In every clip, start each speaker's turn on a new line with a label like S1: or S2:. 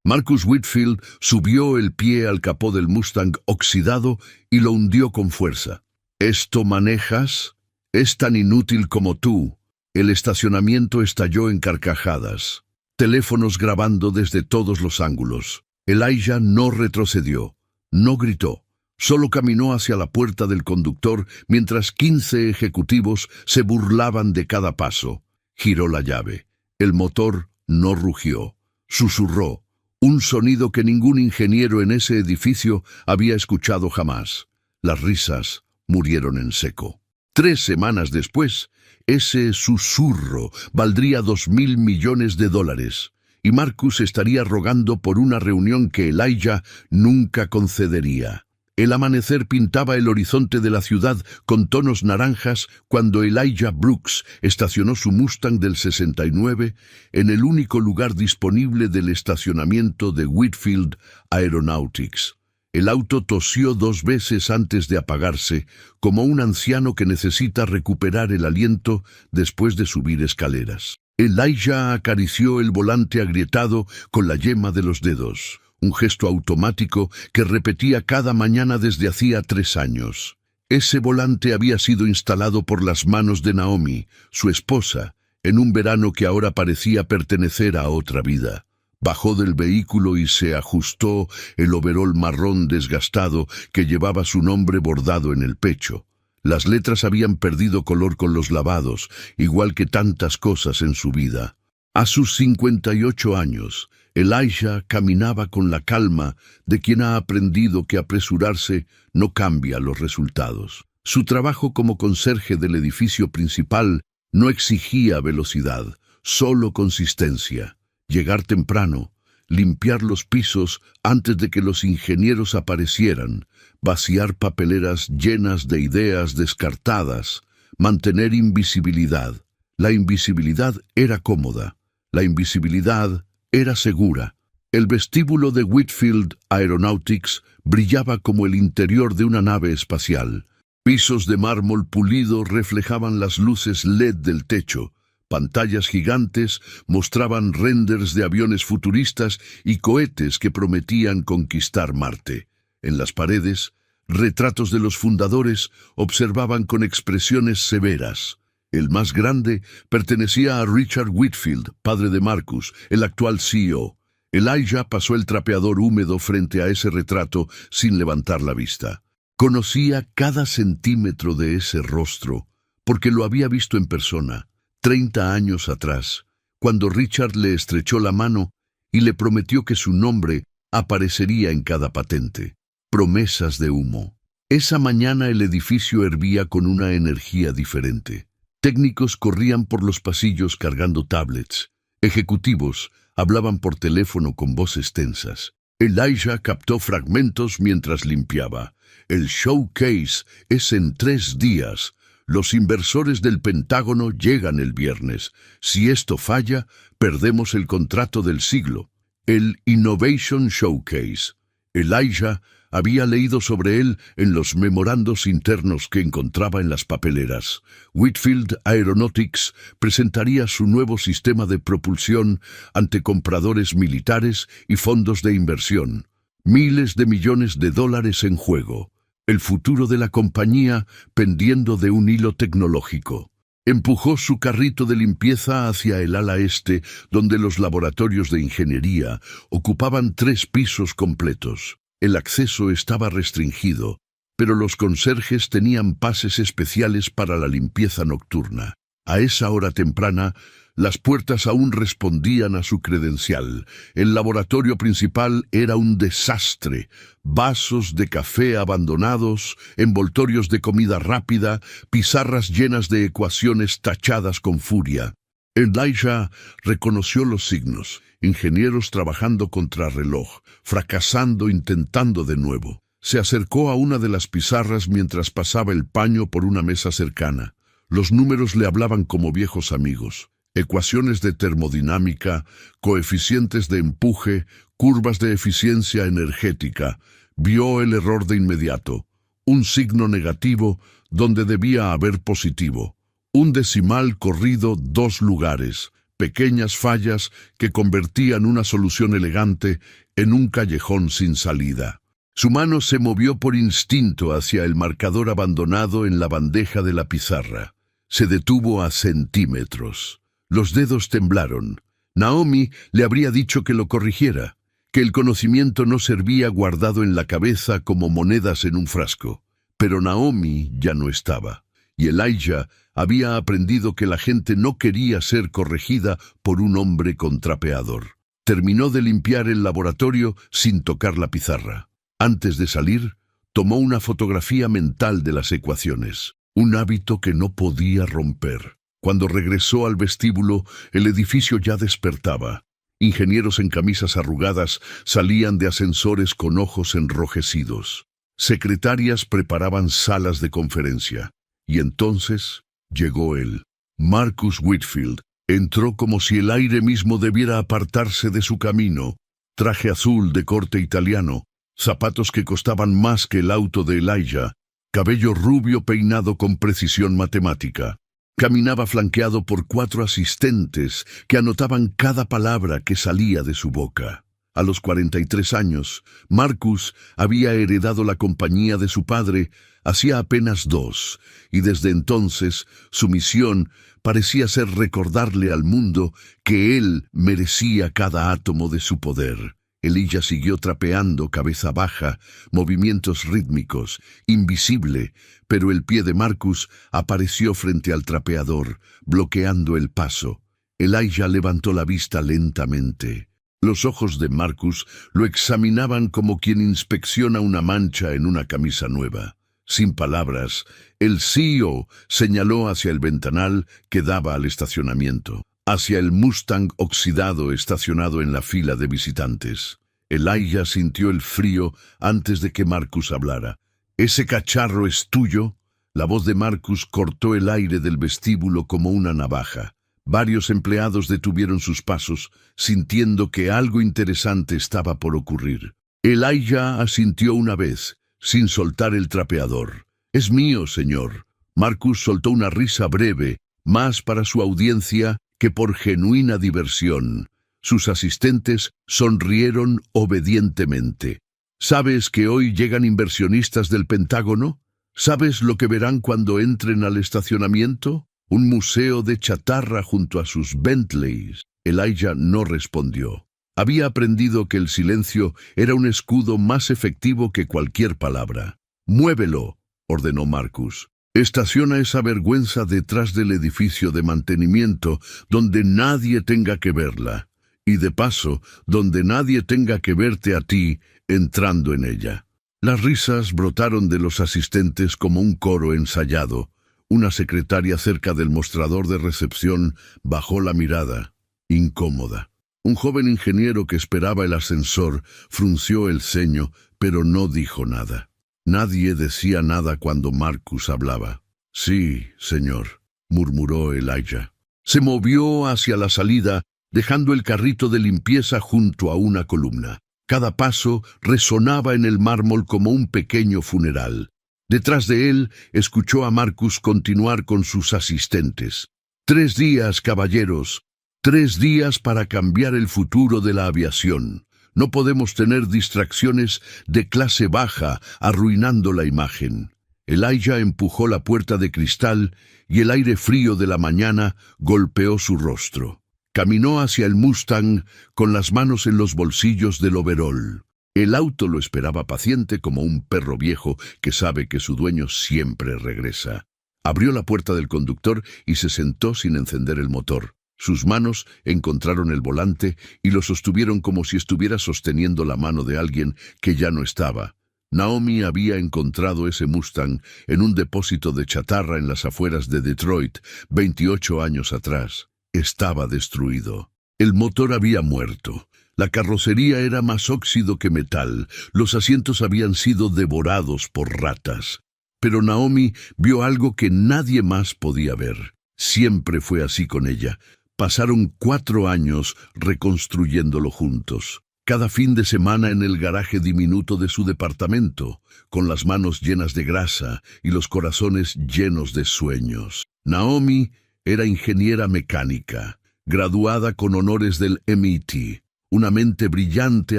S1: Marcus Whitfield subió el pie al capó del Mustang oxidado y lo hundió con fuerza. ¿Esto manejas? Es tan inútil como tú. El estacionamiento estalló en carcajadas. Teléfonos grabando desde todos los ángulos. Elijah no retrocedió, no gritó. Solo caminó hacia la puerta del conductor mientras 15 ejecutivos se burlaban de cada paso. Giró la llave. El motor no rugió. Susurró. Un sonido que ningún ingeniero en ese edificio había escuchado jamás. Las risas murieron en seco. 3 semanas después, ese susurro valdría $2.000 millones, y Marcus estaría rogando por una reunión que Elijah nunca concedería. El amanecer pintaba el horizonte de la ciudad con tonos naranjas cuando Elijah Brooks estacionó su Mustang del 69 en el único lugar disponible del estacionamiento de Whitfield Aeronautics. El auto tosió 2 veces antes de apagarse, como un anciano que necesita recuperar el aliento después de subir escaleras. Elijah acarició el volante agrietado con la yema de los dedos, un gesto automático que repetía cada mañana desde hacía 3 años. Ese volante había sido instalado por las manos de Naomi, su esposa, en un verano que ahora parecía pertenecer a otra vida. Bajó del vehículo y se ajustó el overol marrón desgastado que llevaba su nombre bordado en el pecho. Las letras habían perdido color con los lavados, igual que tantas cosas en su vida. A sus 58 años, Elijah caminaba con la calma de quien ha aprendido que apresurarse no cambia los resultados. Su trabajo como conserje del edificio principal no exigía velocidad, solo consistencia. Llegar temprano, limpiar los pisos antes de que los ingenieros aparecieran, vaciar papeleras llenas de ideas descartadas, mantener invisibilidad. La invisibilidad era cómoda, la invisibilidad era segura. El vestíbulo de Whitfield Aeronautics brillaba como el interior de una nave espacial. Pisos de mármol pulido reflejaban las luces LED del techo. Pantallas gigantes mostraban renders de aviones futuristas y cohetes que prometían conquistar Marte. En las paredes, retratos de los fundadores observaban con expresiones severas. El más grande pertenecía a Richard Whitfield, padre de Marcus, el actual CEO. Elijah pasó el trapeador húmedo frente a ese retrato sin levantar la vista. Conocía cada centímetro de ese rostro, porque lo había visto en persona. 30 años atrás, cuando Richard le estrechó la mano y le prometió que su nombre aparecería en cada patente. Promesas de humo. Esa mañana el edificio hervía con una energía diferente. Técnicos corrían por los pasillos cargando tablets. Ejecutivos hablaban por teléfono con voces tensas. Elijah captó fragmentos mientras limpiaba. El showcase es en 3 días. Los inversores del Pentágono llegan el viernes. Si esto falla, perdemos el contrato del siglo. El Innovation Showcase. Elijah había leído sobre él en los memorandos internos que encontraba en las papeleras. Whitfield Aeronautics presentaría su nuevo sistema de propulsión ante compradores militares y fondos de inversión. Miles de millones de dólares en juego. El futuro de la compañía pendiendo de un hilo tecnológico. Empujó su carrito de limpieza hacia el ala este, donde los laboratorios de ingeniería ocupaban 3 pisos completos. El acceso estaba restringido, pero los conserjes tenían pases especiales para la limpieza nocturna. A esa hora temprana, las puertas aún respondían a su credencial. El laboratorio principal era un desastre. Vasos de café abandonados, envoltorios de comida rápida, pizarras llenas de ecuaciones tachadas con furia. Elijah reconoció los signos. Ingenieros trabajando contrarreloj, fracasando intentando de nuevo. Se acercó a una de las pizarras mientras pasaba el paño por una mesa cercana. Los números le hablaban como viejos amigos. Ecuaciones de termodinámica, coeficientes de empuje, curvas de eficiencia energética. Vio el error de inmediato. Un signo negativo donde debía haber positivo. Un decimal corrido 2 lugares. pequeñas fallas que convertían una solución elegante en un callejón sin salida. Su mano se movió por instinto hacia el marcador abandonado en la bandeja de la pizarra. Se detuvo a centímetros. Los dedos temblaron. Naomi le habría dicho que lo corrigiera, que el conocimiento no servía guardado en la cabeza como monedas en un frasco. Pero Naomi ya no estaba, y Elijah había aprendido que la gente no quería ser corregida por un hombre contrapeador. Terminó de limpiar el laboratorio sin tocar la pizarra. Antes de salir, tomó una fotografía mental de las ecuaciones, un hábito que no podía romper. Cuando regresó al vestíbulo, el edificio ya despertaba. Ingenieros en camisas arrugadas salían de ascensores con ojos enrojecidos. Secretarias preparaban salas de conferencia. Y entonces llegó él. Marcus Whitfield entró como si el aire mismo debiera apartarse de su camino. Traje azul de corte italiano, zapatos que costaban más que el auto de Elijah, cabello rubio peinado con precisión matemática. Caminaba flanqueado por 4 asistentes que anotaban cada palabra que salía de su boca. A los 43 años, Marcus había heredado la compañía de su padre hacía apenas 2, y desde entonces su misión parecía ser recordarle al mundo que él merecía cada átomo de su poder. Elijah siguió trapeando cabeza baja, movimientos rítmicos, invisible, pero el pie de Marcus apareció frente al trapeador, bloqueando el paso. Elijah levantó la vista lentamente. Los ojos de Marcus lo examinaban como quien inspecciona una mancha en una camisa nueva. Sin palabras, el CEO señaló hacia el ventanal que daba al estacionamiento, hacia el Mustang oxidado estacionado en la fila de visitantes. Elijah sintió el frío antes de que Marcus hablara. «¿Ese cacharro es tuyo?» La voz de Marcus cortó el aire del vestíbulo como una navaja. Varios empleados detuvieron sus pasos, sintiendo que algo interesante estaba por ocurrir. Elijah asintió una vez, sin soltar el trapeador. «Es mío, señor». Marcus soltó una risa breve, más para su audiencia que por genuina diversión. Sus asistentes sonrieron obedientemente. ¿Sabes que hoy llegan inversionistas del Pentágono? ¿Sabes lo que verán cuando entren al estacionamiento? Un museo de chatarra junto a sus Bentleys. Elijah no respondió. Había aprendido que el silencio era un escudo más efectivo que cualquier palabra. «Muévelo», ordenó Marcus. «Estaciona esa vergüenza detrás del edificio de mantenimiento donde nadie tenga que verla. Y de paso, donde nadie tenga que verte a ti entrando en ella». Las risas brotaron de los asistentes como un coro ensayado. Una secretaria cerca del mostrador de recepción bajó la mirada, incómoda. Un joven ingeniero que esperaba el ascensor frunció el ceño, pero no dijo nada. Nadie decía nada cuando Marcus hablaba. «Sí, señor», murmuró Elijah. Se movió hacia la salida, dejando el carrito de limpieza junto a una columna. Cada paso resonaba en el mármol como un pequeño funeral. Detrás de él, escuchó a Marcus continuar con sus asistentes. 3 días, caballeros. 3 días para cambiar el futuro de la aviación. No podemos tener distracciones de clase baja arruinando la imagen. Elijah empujó la puerta de cristal y el aire frío de la mañana golpeó su rostro. Caminó hacia el Mustang con las manos en los bolsillos del overol. El auto lo esperaba paciente como un perro viejo que sabe que su dueño siempre regresa. Abrió la puerta del conductor y se sentó sin encender el motor. Sus manos encontraron el volante y lo sostuvieron como si estuviera sosteniendo la mano de alguien que ya no estaba. Naomi había encontrado ese Mustang en un depósito de chatarra en las afueras de Detroit 28 años atrás. Estaba destruido. El motor había muerto. La carrocería era más óxido que metal. Los asientos habían sido devorados por ratas. Pero Naomi vio algo que nadie más podía ver. Siempre fue así con ella. Pasaron 4 años reconstruyéndolo juntos. Cada fin de semana en el garaje diminuto de su departamento, con las manos llenas de grasa y los corazones llenos de sueños. Naomi era ingeniera mecánica. graduada con honores del MIT, una mente brillante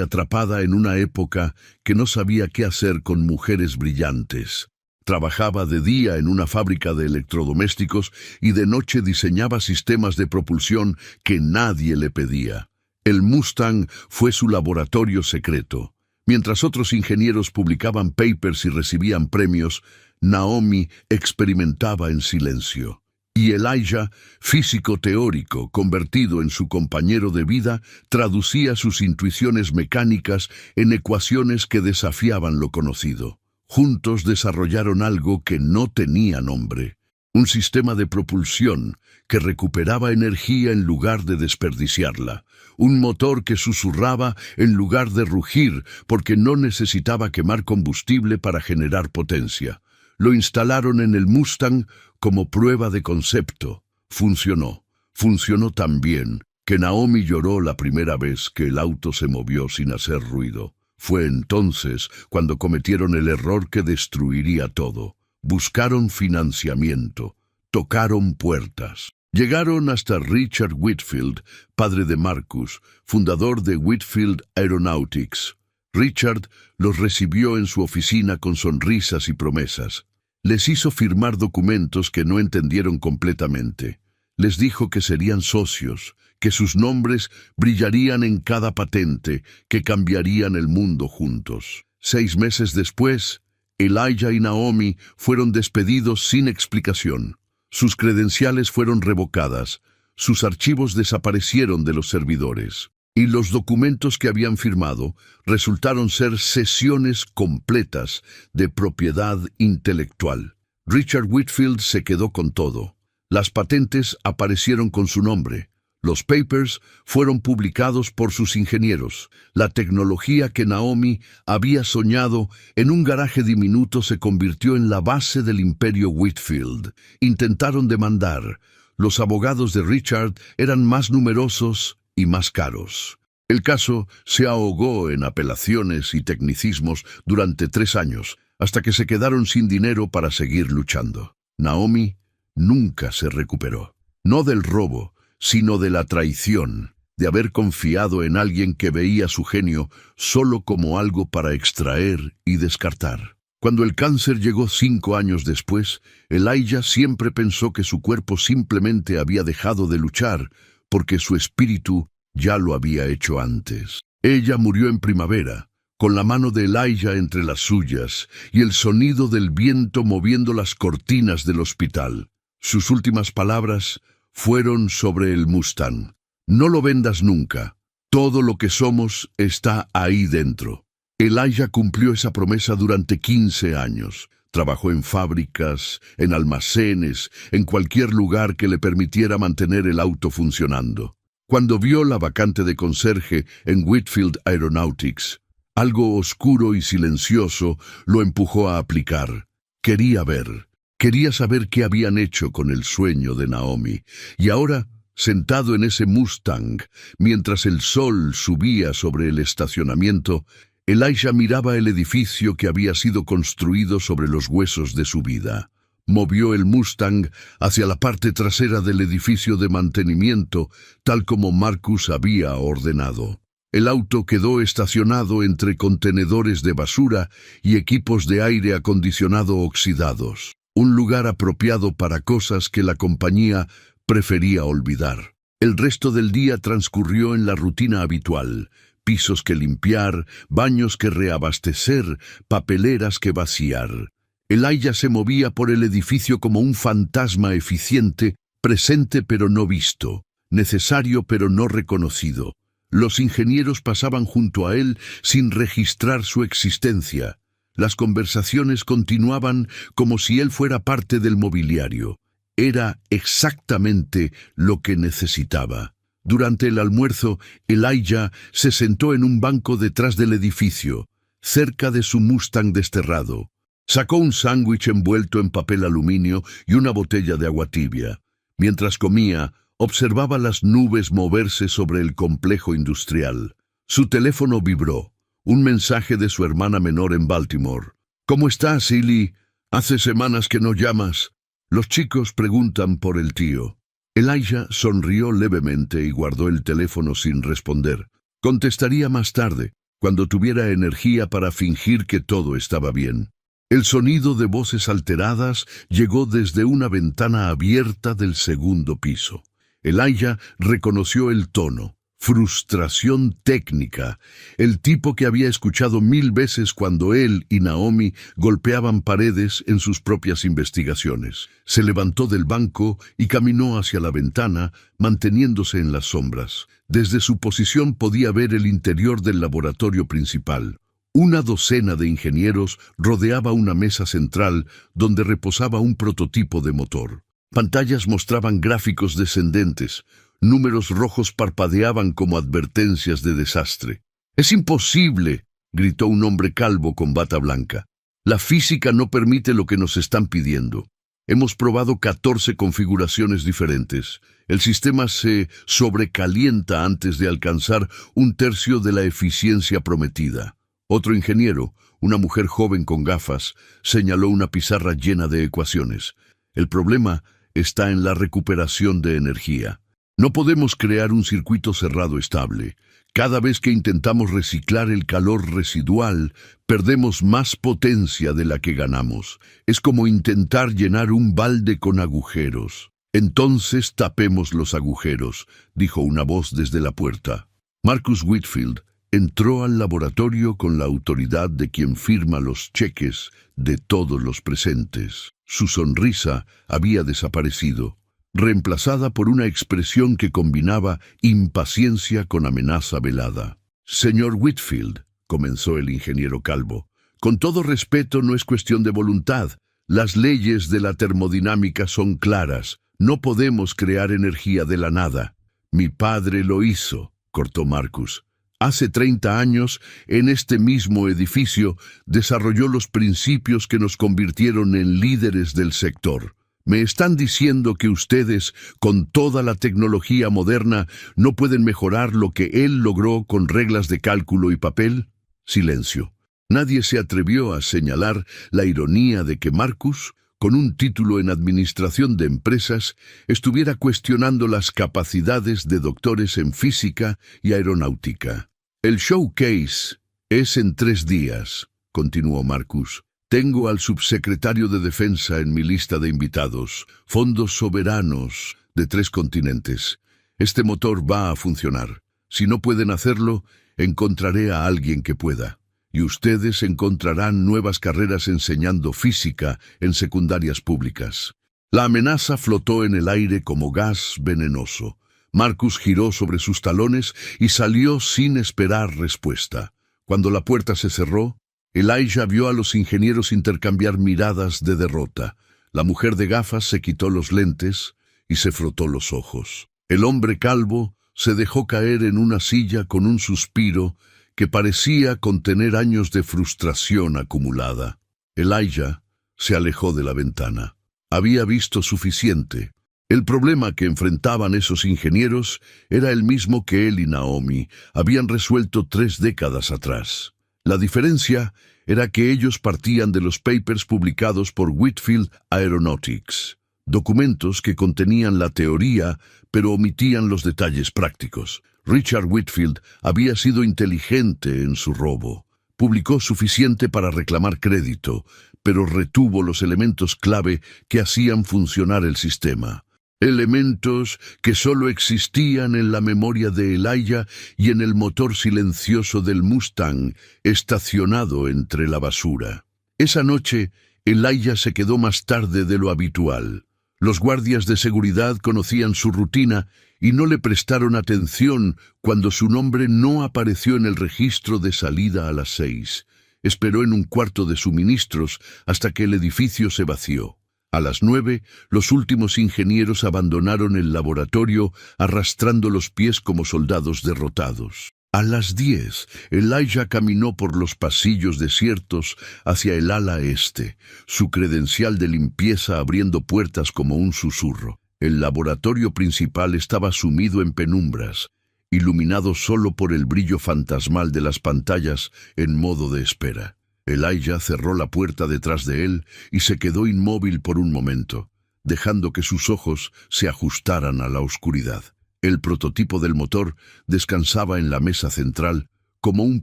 S1: atrapada en una época que no sabía qué hacer con mujeres brillantes. Trabajaba de día en una fábrica de electrodomésticos y de noche diseñaba sistemas de propulsión que nadie le pedía. El Mustang fue su laboratorio secreto. Mientras otros ingenieros publicaban papers y recibían premios, Naomi experimentaba en silencio. Y Elijah, físico teórico, convertido en su compañero de vida, traducía sus intuiciones mecánicas en ecuaciones que desafiaban lo conocido. Juntos desarrollaron algo que no tenía nombre, un sistema de propulsión que recuperaba energía en lugar de desperdiciarla, un motor que susurraba en lugar de rugir porque no necesitaba quemar combustible para generar potencia. Lo instalaron en el Mustang como prueba de concepto. Funcionó. Funcionó tan bien que Naomi lloró la primera vez que el auto se movió sin hacer ruido. Fue entonces cuando cometieron el error que destruiría todo. Buscaron financiamiento, tocaron puertas. Llegaron hasta Richard Whitfield, padre de Marcus, fundador de Whitfield Aeronautics. Richard los recibió en su oficina con sonrisas y promesas. Les hizo firmar documentos que no entendieron completamente. Les dijo que serían socios, que sus nombres brillarían en cada patente, que cambiarían el mundo juntos. 6 meses después, Elijah y Naomi fueron despedidos sin explicación. Sus credenciales fueron revocadas, sus archivos desaparecieron de los servidores, y los documentos que habían firmado resultaron ser cesiones completas de propiedad intelectual. Richard Whitfield se quedó con todo. Las patentes aparecieron con su nombre. Los papers fueron publicados por sus ingenieros. La tecnología que Naomi había soñado en un garaje diminuto se convirtió en la base del imperio Whitfield. Intentaron demandar. Los abogados de Richard eran más numerosos y más caros. El caso se ahogó en apelaciones y tecnicismos durante 3 años, hasta que se quedaron sin dinero para seguir luchando. Naomi nunca se recuperó. No del robo, sino de la traición, de haber confiado en alguien que veía su genio solo como algo para extraer y descartar. Cuando el cáncer llegó 5 años después, Elijah siempre pensó que su cuerpo simplemente había dejado de luchar porque su espíritu ya lo había hecho antes. Ella murió en primavera, con la mano de Elijah entre las suyas y el sonido del viento moviendo las cortinas del hospital. Sus últimas palabras fueron sobre el Mustang. No lo vendas nunca. Todo lo que somos está ahí dentro. Elijah cumplió esa promesa durante 15 años. Trabajó en fábricas, en almacenes, en cualquier lugar que le permitiera mantener el auto funcionando. Cuando vio la vacante de conserje en Whitfield Aeronautics, algo oscuro y silencioso lo empujó a aplicar. Quería ver. Quería saber qué habían hecho con el sueño de Naomi. Y ahora, sentado en ese Mustang, mientras el sol subía sobre el estacionamiento, Elijah miraba el edificio que había sido construido sobre los huesos de su vida. Movió el Mustang hacia la parte trasera del edificio de mantenimiento, tal como Marcus había ordenado. El auto quedó estacionado entre contenedores de basura y equipos de aire acondicionado oxidados. Un lugar apropiado para cosas que la compañía prefería olvidar. El resto del día transcurrió en la rutina habitual: pisos que limpiar, baños que reabastecer, papeleras que vaciar. Elijah se movía por el edificio como un fantasma eficiente, presente pero no visto, necesario pero no reconocido. Los ingenieros pasaban junto a él sin registrar su existencia. Las conversaciones continuaban como si él fuera parte del mobiliario. Era exactamente lo que necesitaba. Durante el almuerzo, Elijah se sentó en un banco detrás del edificio, cerca de su Mustang desterrado. Sacó un sándwich envuelto en papel aluminio y una botella de agua tibia. Mientras comía, observaba las nubes moverse sobre el complejo industrial. Su teléfono vibró. Un mensaje de su hermana menor en Baltimore. «¿Cómo estás, Silly? Hace semanas que no llamas». Los chicos preguntan por el tío. Elijah sonrió levemente y guardó el teléfono sin responder. Contestaría más tarde, cuando tuviera energía para fingir que todo estaba bien. El sonido de voces alteradas llegó desde una ventana abierta del segundo piso. Elijah reconoció el tono. Frustración técnica, el tipo que había escuchado 1000 veces cuando él y Naomi golpeaban paredes en sus propias investigaciones. Se levantó del banco y caminó hacia la ventana, manteniéndose en las sombras. Desde su posición podía ver el interior del laboratorio principal. Una docena de ingenieros rodeaba una mesa central donde reposaba un prototipo de motor. Pantallas mostraban gráficos descendentes. Números rojos parpadeaban como advertencias de desastre. «¡Es imposible!», gritó un hombre calvo con bata blanca. «La física no permite lo que nos están pidiendo. Hemos probado 14 configuraciones diferentes. El sistema se sobrecalienta antes de alcanzar 1/3 de la eficiencia prometida». Otro ingeniero, una mujer joven con gafas, señaló una pizarra llena de ecuaciones. «El problema está en la recuperación de energía. No podemos crear un circuito cerrado estable. Cada vez que intentamos reciclar el calor residual, perdemos más potencia de la que ganamos. Es como intentar llenar un balde con agujeros. Entonces tapemos los agujeros», dijo una voz desde la puerta. Marcus Whitfield entró al laboratorio con la autoridad de quien firma los cheques de todos los presentes. Su sonrisa había desaparecido, reemplazada por una expresión que combinaba impaciencia con amenaza velada. «Señor Whitfield», comenzó el ingeniero calvo, «con todo respeto, no es cuestión de voluntad. Las leyes de la termodinámica son claras. No podemos crear energía de la nada». «Mi padre lo hizo», cortó Marcus. «Hace 30 años, en este mismo edificio, desarrolló los principios que nos convirtieron en líderes del sector. ¿Me están diciendo que ustedes, con toda la tecnología moderna, no pueden mejorar lo que él logró con reglas de cálculo y papel?» Silencio. Nadie se atrevió a señalar la ironía de que Marcus, con un título en administración de empresas, estuviera cuestionando las capacidades de doctores en física y aeronáutica. «El showcase es en 3 días», continuó Marcus. «Tengo al subsecretario de Defensa en mi lista de invitados. Fondos soberanos de 3 continentes. Este motor va a funcionar. Si no pueden hacerlo, encontraré a alguien que pueda. Y ustedes encontrarán nuevas carreras enseñando física en secundarias públicas». La amenaza flotó en el aire como gas venenoso. Marcus giró sobre sus talones y salió sin esperar respuesta. Cuando la puerta se cerró, Elijah vio a los ingenieros intercambiar miradas de derrota. La mujer de gafas se quitó los lentes y se frotó los ojos. El hombre calvo se dejó caer en una silla con un suspiro que parecía contener años de frustración acumulada. Elijah se alejó de la ventana. Había visto suficiente. El problema que enfrentaban esos ingenieros era el mismo que él y Naomi habían resuelto 3 décadas atrás. La diferencia era que ellos partían de los papers publicados por Whitfield Aeronautics, documentos que contenían la teoría pero omitían los detalles prácticos. Richard Whitfield había sido inteligente en su robo. Publicó suficiente para reclamar crédito, pero retuvo los elementos clave que hacían funcionar el sistema. Elementos que solo existían en la memoria de Elijah y en el motor silencioso del Mustang estacionado entre la basura. Esa noche, Elijah se quedó más tarde de lo habitual. Los guardias de seguridad conocían su rutina y no le prestaron atención cuando su nombre no apareció en el registro de salida a las 6. Esperó en un cuarto de suministros hasta que el edificio se vació. A las 9, los últimos ingenieros abandonaron el laboratorio arrastrando los pies como soldados derrotados. A las 10, Elijah caminó por los pasillos desiertos hacia el ala este, su credencial de limpieza abriendo puertas como un susurro. El laboratorio principal estaba sumido en penumbras, iluminado solo por el brillo fantasmal de las pantallas en modo de espera. Elijah cerró la puerta detrás de él y se quedó inmóvil por un momento. dejando que sus ojos se ajustaran a la oscuridad. El prototipo del motor descansaba en la mesa central, como un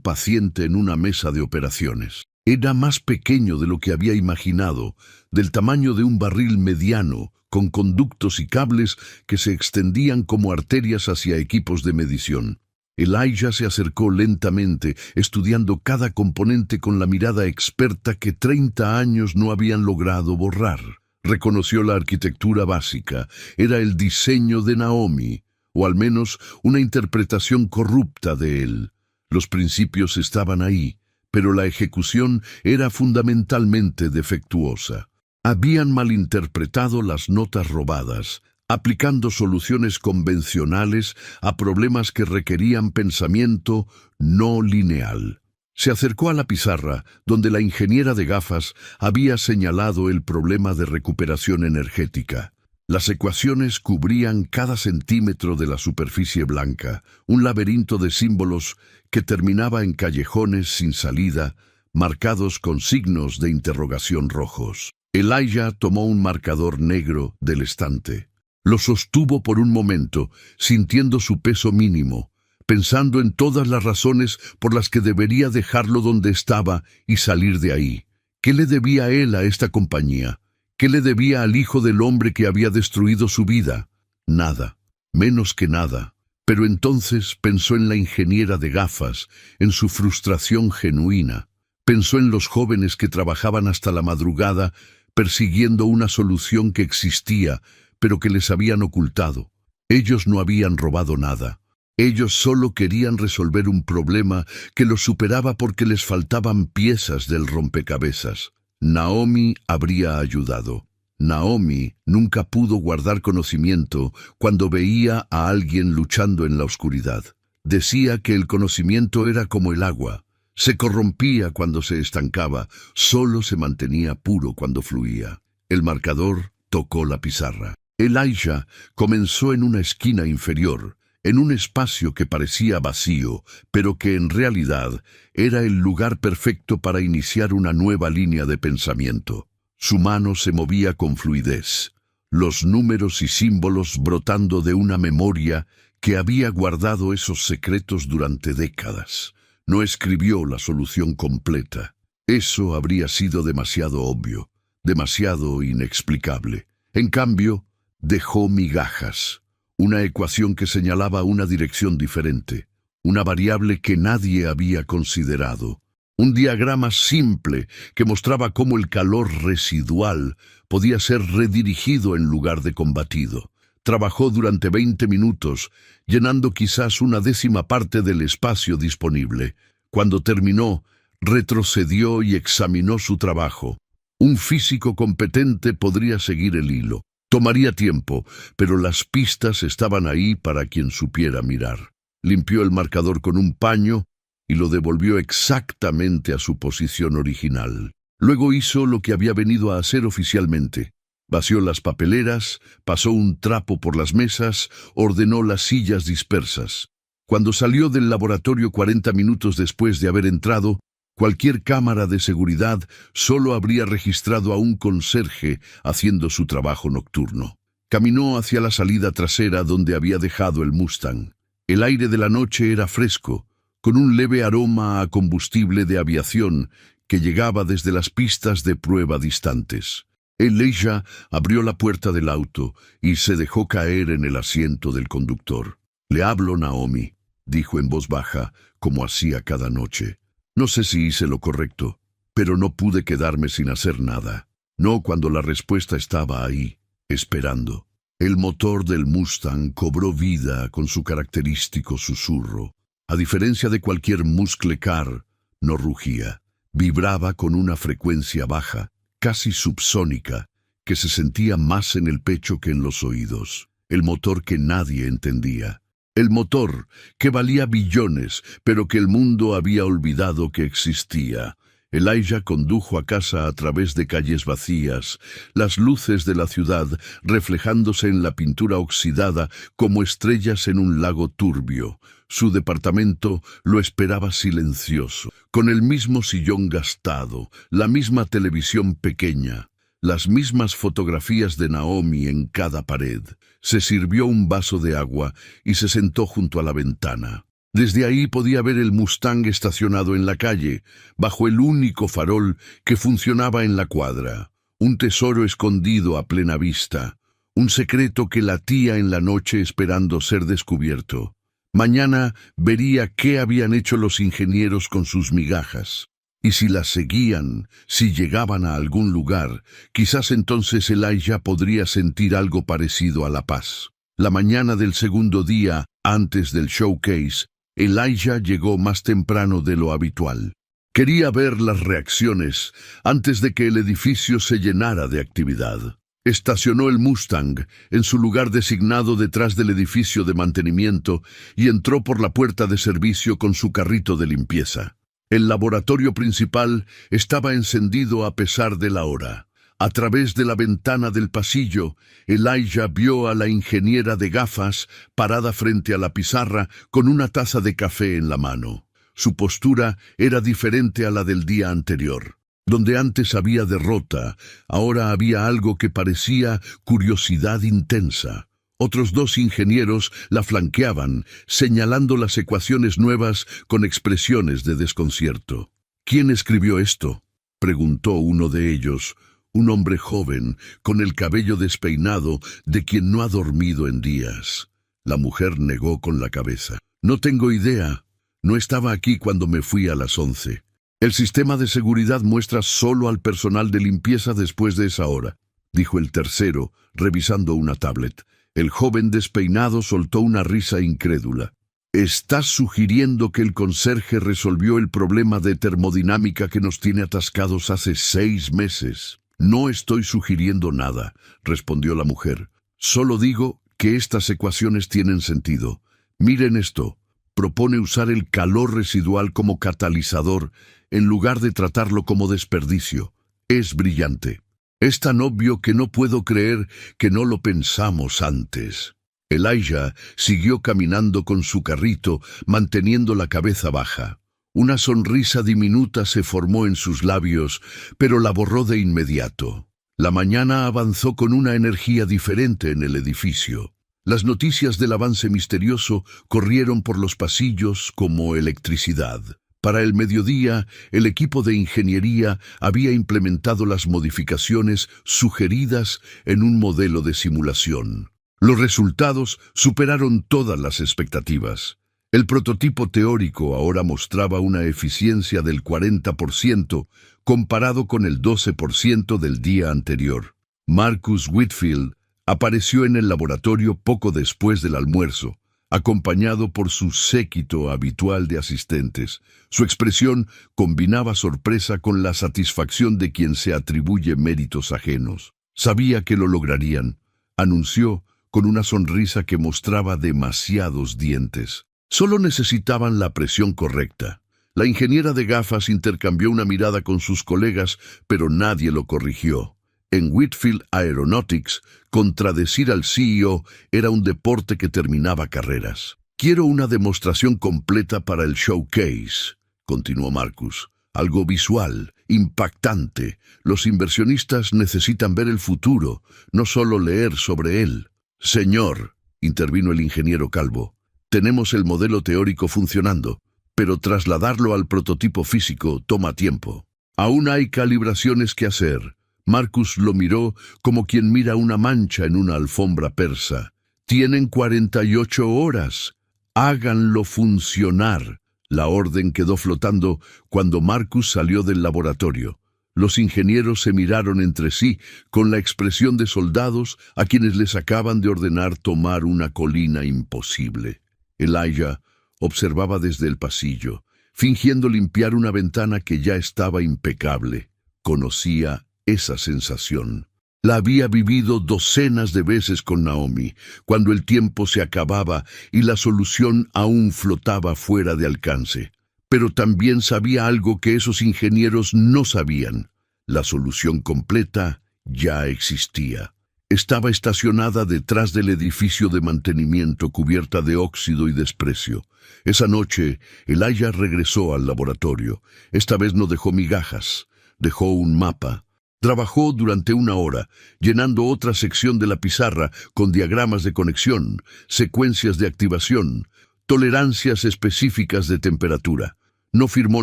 S1: paciente en una mesa de operaciones. Era más pequeño de lo que había imaginado, del tamaño de un barril mediano, con conductos y cables que se extendían como arterias hacia equipos de medición. Elijah se acercó lentamente, estudiando cada componente con la mirada experta que 30 años no habían logrado borrar. Reconoció la arquitectura básica, era el diseño de Naomi, o al menos una interpretación corrupta de él. Los principios estaban ahí, pero la ejecución era fundamentalmente defectuosa. Habían malinterpretado las notas robadas, aplicando soluciones convencionales a problemas que requerían pensamiento no lineal. Se acercó a la pizarra, donde la ingeniera de gafas había señalado el problema de recuperación energética. Las ecuaciones cubrían cada centímetro de la superficie blanca, un laberinto de símbolos que terminaba en callejones sin salida, marcados con signos de interrogación rojos. Elijah tomó un marcador negro del estante. Lo sostuvo por un momento, sintiendo su peso mínimo, pensando en todas las razones por las que debería dejarlo donde estaba y salir de ahí. ¿Qué le debía él a esta compañía? ¿Qué le debía al hijo del hombre que había destruido su vida? Nada, menos que nada. Pero entonces pensó en la ingeniera de gafas, en su frustración genuina. Pensó en los jóvenes que trabajaban hasta la madrugada persiguiendo una solución que existía, pero que les habían ocultado. Ellos no habían robado nada. Ellos solo querían resolver un problema que los superaba porque les faltaban piezas del rompecabezas. Naomi habría ayudado. Naomi nunca pudo guardar conocimiento cuando veía a alguien luchando en la oscuridad. Decía que el conocimiento era como el agua. Se corrompía cuando se estancaba, solo se mantenía puro cuando fluía. El marcador tocó la pizarra. Elijah comenzó en una esquina inferior, en un espacio que parecía vacío, pero que en realidad era el lugar perfecto para iniciar una nueva línea de pensamiento. Su mano se movía con fluidez, los números y símbolos brotando de una memoria que había guardado esos secretos durante décadas. No escribió la solución completa. Eso habría sido demasiado obvio, demasiado inexplicable. En cambio, dejó migajas. Una ecuación que señalaba una dirección diferente, una variable que nadie había considerado, un diagrama simple que mostraba cómo el calor residual podía ser redirigido en lugar de combatido. Trabajó durante 20 minutos, llenando quizás una décima parte del espacio disponible. Cuando terminó, retrocedió y examinó su trabajo. Un físico competente podría seguir el hilo. Tomaría tiempo, pero las pistas estaban ahí para quien supiera mirar. Limpió el marcador con un paño y lo devolvió exactamente a su posición original. Luego hizo lo que había venido a hacer oficialmente. Vació las papeleras, pasó un trapo por las mesas, ordenó las sillas dispersas. Cuando salió del laboratorio 40 minutos después de haber entrado, cualquier cámara de seguridad solo habría registrado a un conserje haciendo su trabajo nocturno. Caminó hacia la salida trasera donde había dejado el Mustang. El aire de la noche era fresco, con un leve aroma a combustible de aviación que llegaba desde las pistas de prueba distantes. Elijah abrió la puerta del auto y se dejó caer en el asiento del conductor. «Le hablo, Naomi», dijo en voz baja, como hacía cada noche. No sé si hice lo correcto, pero no pude quedarme sin hacer nada. No cuando la respuesta estaba ahí, esperando. El motor del Mustang cobró vida con su característico susurro. A diferencia de cualquier muscle car, no rugía. Vibraba con una frecuencia baja, casi subsónica, que se sentía más en el pecho que en los oídos. El motor que nadie entendía. El motor que valía billones, pero que el mundo había olvidado que existía. Elijah condujo a casa a través de calles vacías, las luces de la ciudad reflejándose en la pintura oxidada como estrellas en un lago turbio. Su departamento lo esperaba silencioso, con el mismo sillón gastado, la misma televisión pequeña, las mismas fotografías de Naomi en cada pared. Se sirvió un vaso de agua y se sentó junto a la ventana. Desde ahí podía ver el Mustang estacionado en la calle, bajo el único farol que funcionaba en la cuadra. Un tesoro escondido a plena vista, un secreto que latía en la noche esperando ser descubierto. Mañana vería qué habían hecho los ingenieros con sus migajas. Y si las seguían, si llegaban a algún lugar, quizás entonces Elijah podría sentir algo parecido a la paz. La mañana del segundo día, antes del showcase, Elijah llegó más temprano de lo habitual. Quería ver las reacciones antes de que el edificio se llenara de actividad. Estacionó el Mustang en su lugar designado detrás del edificio de mantenimiento y entró por la puerta de servicio con su carrito de limpieza. El laboratorio principal estaba encendido a pesar de la hora. A través de la ventana del pasillo, Elijah vio a la ingeniera de gafas parada frente a la pizarra con una taza de café en la mano. Su postura era diferente a la del día anterior. Donde antes había derrota, ahora había algo que parecía curiosidad intensa. Otros dos ingenieros la flanqueaban, señalando las ecuaciones nuevas con expresiones de desconcierto. ¿Quién escribió esto?, preguntó uno de ellos, un hombre joven, con el cabello despeinado, de quien no ha dormido en días. La mujer negó con la cabeza. No tengo idea. No estaba aquí cuando me fui a las 11. El sistema de seguridad muestra solo al personal de limpieza después de esa hora, dijo el tercero, revisando una tablet. El joven despeinado soltó una risa incrédula. ¿Estás sugiriendo que el conserje resolvió el problema de termodinámica que nos tiene atascados hace 6 meses? No estoy sugiriendo nada, respondió la mujer. Solo digo que estas ecuaciones tienen sentido. Miren esto. Propone usar el calor residual como catalizador en lugar de tratarlo como desperdicio. Es brillante. Es tan obvio que no puedo creer que no lo pensamos antes. Elijah siguió caminando con su carrito, manteniendo la cabeza baja. Una sonrisa diminuta se formó en sus labios, pero la borró de inmediato. La mañana avanzó con una energía diferente en el edificio. Las noticias del avance misterioso corrieron por los pasillos como electricidad. Para el mediodía, el equipo de ingeniería había implementado las modificaciones sugeridas en un modelo de simulación. Los resultados superaron todas las expectativas. El prototipo teórico ahora mostraba una eficiencia del 40% comparado con el 12% del día anterior. Marcus Whitfield apareció en el laboratorio poco después del almuerzo, acompañado por su séquito habitual de asistentes. Su expresión combinaba sorpresa con la satisfacción de quien se atribuye méritos ajenos. Sabía que lo lograrían, anunció con una sonrisa que mostraba demasiados dientes. Solo necesitaban la presión correcta. La ingeniera de gafas intercambió una mirada con sus colegas, pero nadie lo corrigió. En Whitfield Aeronautics, contradecir al CEO era un deporte que terminaba carreras. Quiero una demostración completa para el showcase, continuó Marcus. Algo visual, impactante. Los inversionistas necesitan ver el futuro, no solo leer sobre él. Señor, intervino el ingeniero calvo, tenemos el modelo teórico funcionando, pero trasladarlo al prototipo físico toma tiempo. Aún hay calibraciones que hacer. Marcus lo miró como quien mira una mancha en una alfombra persa. Tienen 48 horas. Háganlo funcionar. La orden quedó flotando cuando Marcus salió del laboratorio. Los ingenieros se miraron entre sí con la expresión de soldados a quienes les acaban de ordenar tomar una colina imposible. Elijah observaba desde el pasillo, fingiendo limpiar una ventana que ya estaba impecable. Conocía esa sensación. La había vivido docenas de veces con Naomi, cuando el tiempo se acababa y la solución aún flotaba fuera de alcance. Pero también sabía algo que esos ingenieros no sabían. La solución completa ya existía. Estaba estacionada detrás del edificio de mantenimiento cubierta de óxido y desprecio. Esa noche, Elijah regresó al laboratorio. Esta vez no dejó migajas, dejó un mapa. Trabajó durante 1 hora, llenando otra sección de la pizarra con diagramas de conexión, secuencias de activación, tolerancias específicas de temperatura. No firmó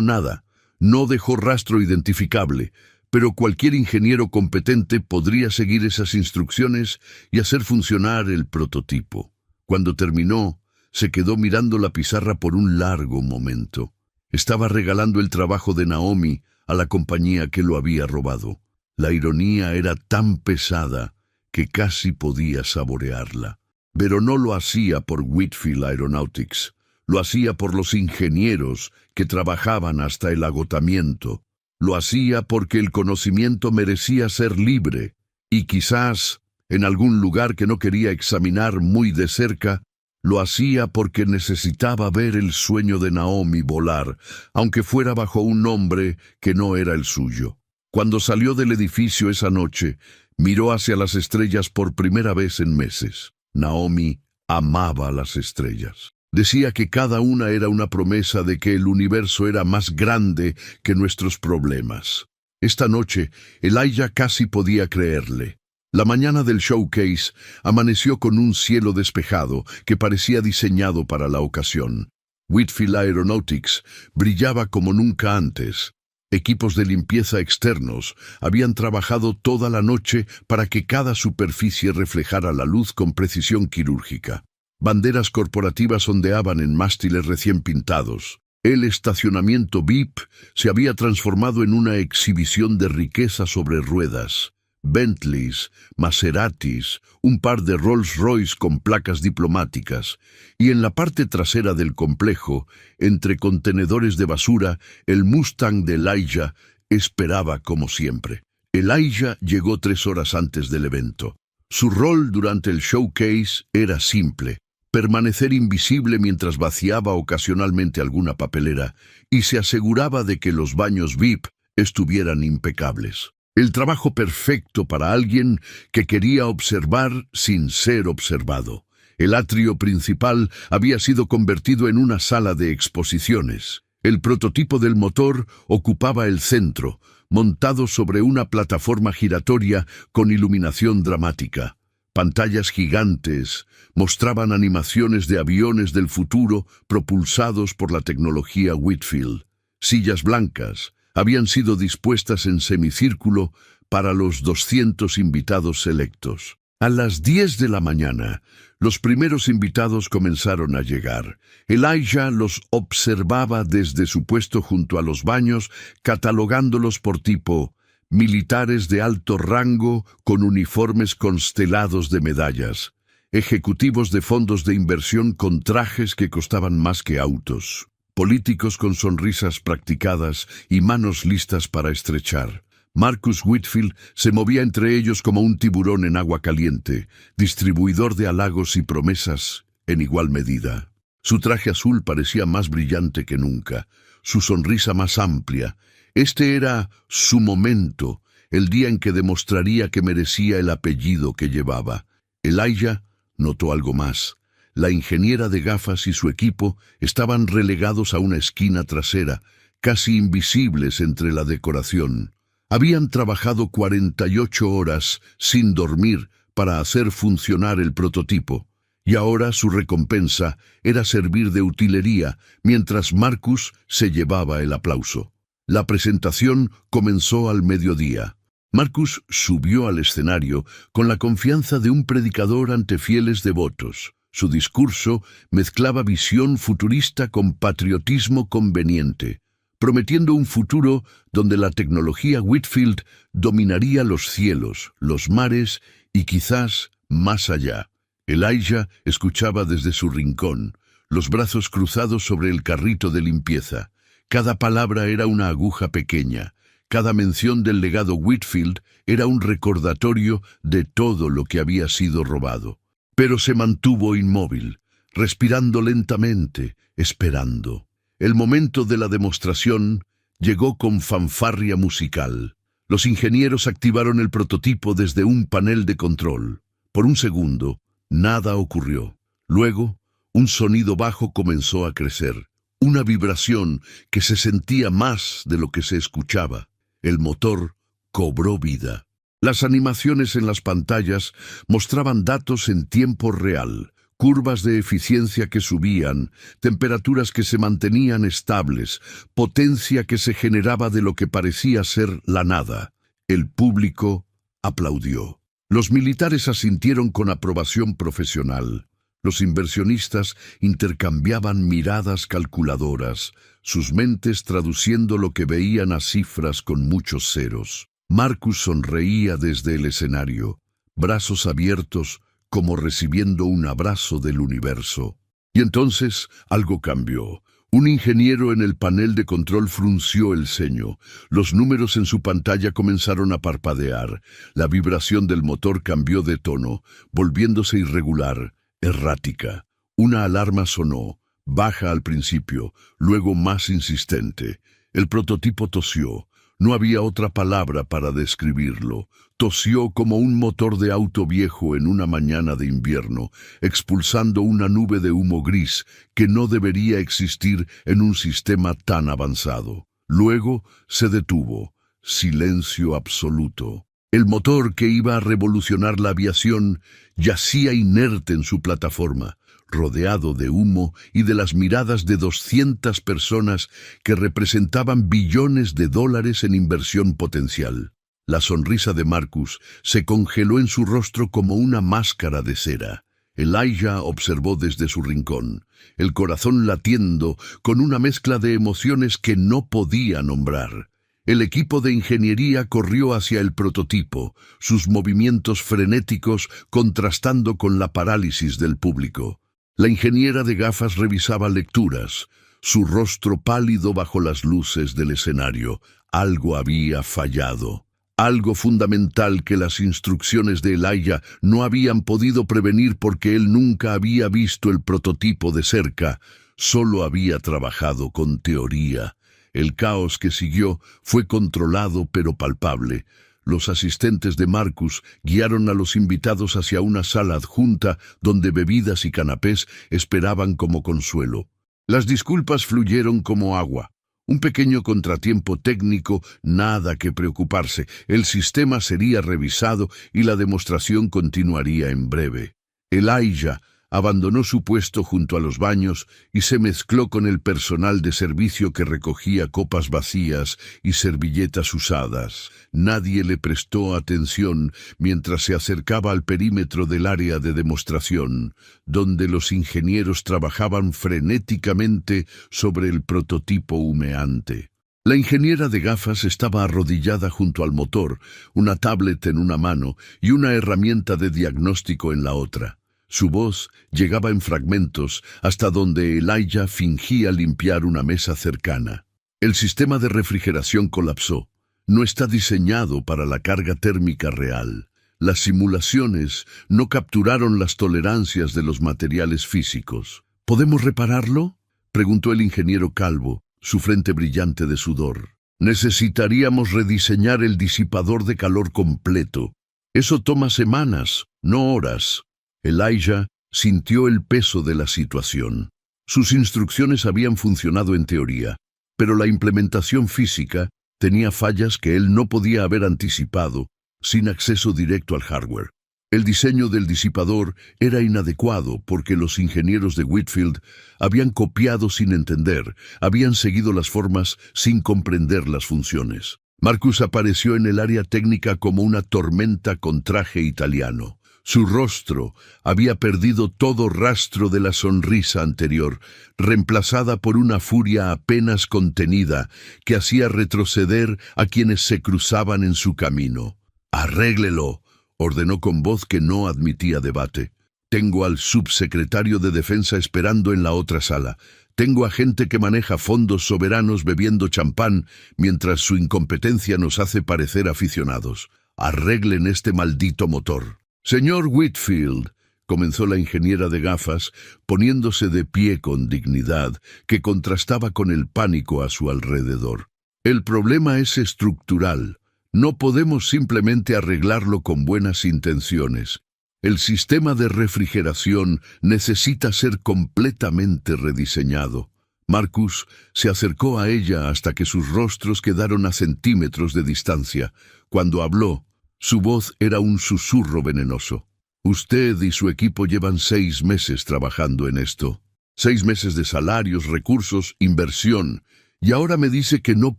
S1: nada, no dejó rastro identificable, pero cualquier ingeniero competente podría seguir esas instrucciones y hacer funcionar el prototipo. Cuando terminó, se quedó mirando la pizarra por un largo momento. Estaba regalando el trabajo de Naomi a la compañía que lo había robado. La ironía era tan pesada que casi podía saborearla. Pero no lo hacía por Whitfield Aeronautics. Lo hacía por los ingenieros que trabajaban hasta el agotamiento. Lo hacía porque el conocimiento merecía ser libre. Y quizás, en algún lugar que no quería examinar muy de cerca, lo hacía porque necesitaba ver el sueño de Naomi volar, aunque fuera bajo un nombre que no era el suyo. Cuando salió del edificio esa noche, miró hacia las estrellas por primera vez en meses. Naomi amaba las estrellas. Decía que cada una era una promesa de que el universo era más grande que nuestros problemas. Esta noche, Elijah casi podía creerle. La mañana del showcase amaneció con un cielo despejado que parecía diseñado para la ocasión. Whitfield Aeronautics brillaba como nunca antes. Equipos de limpieza externos habían trabajado toda la noche para que cada superficie reflejara la luz con precisión quirúrgica. Banderas corporativas ondeaban en mástiles recién pintados. El estacionamiento VIP se había transformado en una exhibición de riqueza sobre ruedas. Bentleys, Maseratis, un par de Rolls Royce con placas diplomáticas, y en la parte trasera del complejo, entre contenedores de basura, el Mustang de Elijah esperaba como siempre. Elijah llegó 3 horas antes del evento. Su rol durante el showcase era simple: permanecer invisible mientras vaciaba ocasionalmente alguna papelera y se aseguraba de que los baños VIP estuvieran impecables. El trabajo perfecto para alguien que quería observar sin ser observado. El atrio principal había sido convertido en una sala de exposiciones. El prototipo del motor ocupaba el centro, montado sobre una plataforma giratoria con iluminación dramática. Pantallas gigantes mostraban animaciones de aviones del futuro propulsados por la tecnología Whitfield. Sillas blancas habían sido dispuestas en semicírculo para los 200 invitados selectos. A las 10 de la mañana, los primeros invitados comenzaron a llegar. Elijah los observaba desde su puesto junto a los baños, catalogándolos por tipo: militares de alto rango con uniformes constelados de medallas, ejecutivos de fondos de inversión con trajes que costaban más que autos, políticos con sonrisas practicadas y manos listas para estrechar. Marcus Whitfield se movía entre ellos como un tiburón en agua caliente, distribuidor de halagos y promesas en igual medida. Su traje azul parecía más brillante que nunca, su sonrisa más amplia. Este era su momento, el día en que demostraría que merecía el apellido que llevaba. Elijah notó algo más. La ingeniera de gafas y su equipo estaban relegados a una esquina trasera, casi invisibles entre la decoración. Habían trabajado 48 horas sin dormir para hacer funcionar el prototipo, y ahora su recompensa era servir de utilería mientras Marcus se llevaba el aplauso. La presentación comenzó al mediodía. Marcus subió al escenario con la confianza de un predicador ante fieles devotos. Su discurso mezclaba visión futurista con patriotismo conveniente, prometiendo un futuro donde la tecnología Whitfield dominaría los cielos, los mares y quizás más allá. Elijah escuchaba desde su rincón, los brazos cruzados sobre el carrito de limpieza. Cada palabra era una aguja pequeña. Cada mención del legado Whitfield era un recordatorio de todo lo que había sido robado. Pero se mantuvo inmóvil, respirando lentamente, esperando. El momento de la demostración llegó con fanfarria musical. Los ingenieros activaron el prototipo desde un panel de control. Por un segundo, nada ocurrió. Luego, un sonido bajo comenzó a crecer. Una vibración que se sentía más de lo que se escuchaba. El motor cobró vida. Las animaciones en las pantallas mostraban datos en tiempo real, curvas de eficiencia que subían, temperaturas que se mantenían estables, potencia que se generaba de lo que parecía ser la nada. El público aplaudió. Los militares asintieron con aprobación profesional. Los inversionistas intercambiaban miradas calculadoras, sus mentes traduciendo lo que veían a cifras con muchos ceros. Marcus sonreía desde el escenario, brazos abiertos como recibiendo un abrazo del universo. Y entonces algo cambió. Un ingeniero en el panel de control frunció el ceño. Los números en su pantalla comenzaron a parpadear. La vibración del motor cambió de tono, volviéndose irregular, errática. Una alarma sonó, baja al principio, luego más insistente. El prototipo tosió. No había otra palabra para describirlo. Tosió como un motor de auto viejo en una mañana de invierno, expulsando una nube de humo gris que no debería existir en un sistema tan avanzado. Luego se detuvo. Silencio absoluto. El motor que iba a revolucionar la aviación yacía inerte en su plataforma, rodeado de humo y de las miradas de 200 personas que representaban billones de dólares en inversión potencial. La sonrisa de Marcus se congeló en su rostro como una máscara de cera. Elijah observó desde su rincón, el corazón latiendo con una mezcla de emociones que no podía nombrar. El equipo de ingeniería corrió hacia el prototipo, sus movimientos frenéticos contrastando con la parálisis del público. La ingeniera de gafas revisaba lecturas, su rostro pálido bajo las luces del escenario. Algo había fallado. Algo fundamental que las instrucciones de Elijah no habían podido prevenir porque él nunca había visto el prototipo de cerca, solo había trabajado con teoría. El caos que siguió fue controlado pero palpable. Los asistentes de Marcus guiaron a los invitados hacia una sala adjunta donde bebidas y canapés esperaban como consuelo. Las disculpas fluyeron como agua. Un pequeño contratiempo técnico, nada que preocuparse. El sistema sería revisado y la demostración continuaría en breve. Elijah abandonó su puesto junto a los baños y se mezcló con el personal de servicio que recogía copas vacías y servilletas usadas. Nadie le prestó atención mientras se acercaba al perímetro del área de demostración, donde los ingenieros trabajaban frenéticamente sobre el prototipo humeante. La ingeniera de gafas estaba arrodillada junto al motor, una tablet en una mano y una herramienta de diagnóstico en la otra. Su voz llegaba en fragmentos hasta donde Elijah fingía limpiar una mesa cercana. El sistema de refrigeración colapsó. No está diseñado para la carga térmica real. Las simulaciones no capturaron las tolerancias de los materiales físicos. ¿Podemos repararlo?, preguntó el ingeniero calvo, su frente brillante de sudor. Necesitaríamos rediseñar el disipador de calor completo. Eso toma semanas, no horas. Elijah sintió el peso de la situación. Sus instrucciones habían funcionado en teoría, pero la implementación física tenía fallas que él no podía haber anticipado sin acceso directo al hardware. El diseño del disipador era inadecuado porque los ingenieros de Whitfield habían copiado sin entender, habían seguido las formas sin comprender las funciones. Marcus apareció en el área técnica como una tormenta con traje italiano. Su rostro había perdido todo rastro de la sonrisa anterior, reemplazada por una furia apenas contenida que hacía retroceder a quienes se cruzaban en su camino. «Arréglelo», ordenó con voz que no admitía debate. «Tengo al subsecretario de Defensa esperando en la otra sala. Tengo a gente que maneja fondos soberanos bebiendo champán mientras su incompetencia nos hace parecer aficionados. Arreglen este maldito motor». «Señor Whitfield», comenzó la ingeniera de gafas, poniéndose de pie con dignidad, que contrastaba con el pánico a su alrededor. «El problema es estructural. No podemos simplemente arreglarlo con buenas intenciones. El sistema de refrigeración necesita ser completamente rediseñado». Marcus se acercó a ella hasta que sus rostros quedaron a centímetros de distancia. Cuando habló, su voz era un susurro venenoso. Usted y su equipo llevan 6 meses trabajando en esto. 6 meses de salarios, recursos, inversión. ¿Y ahora me dice que no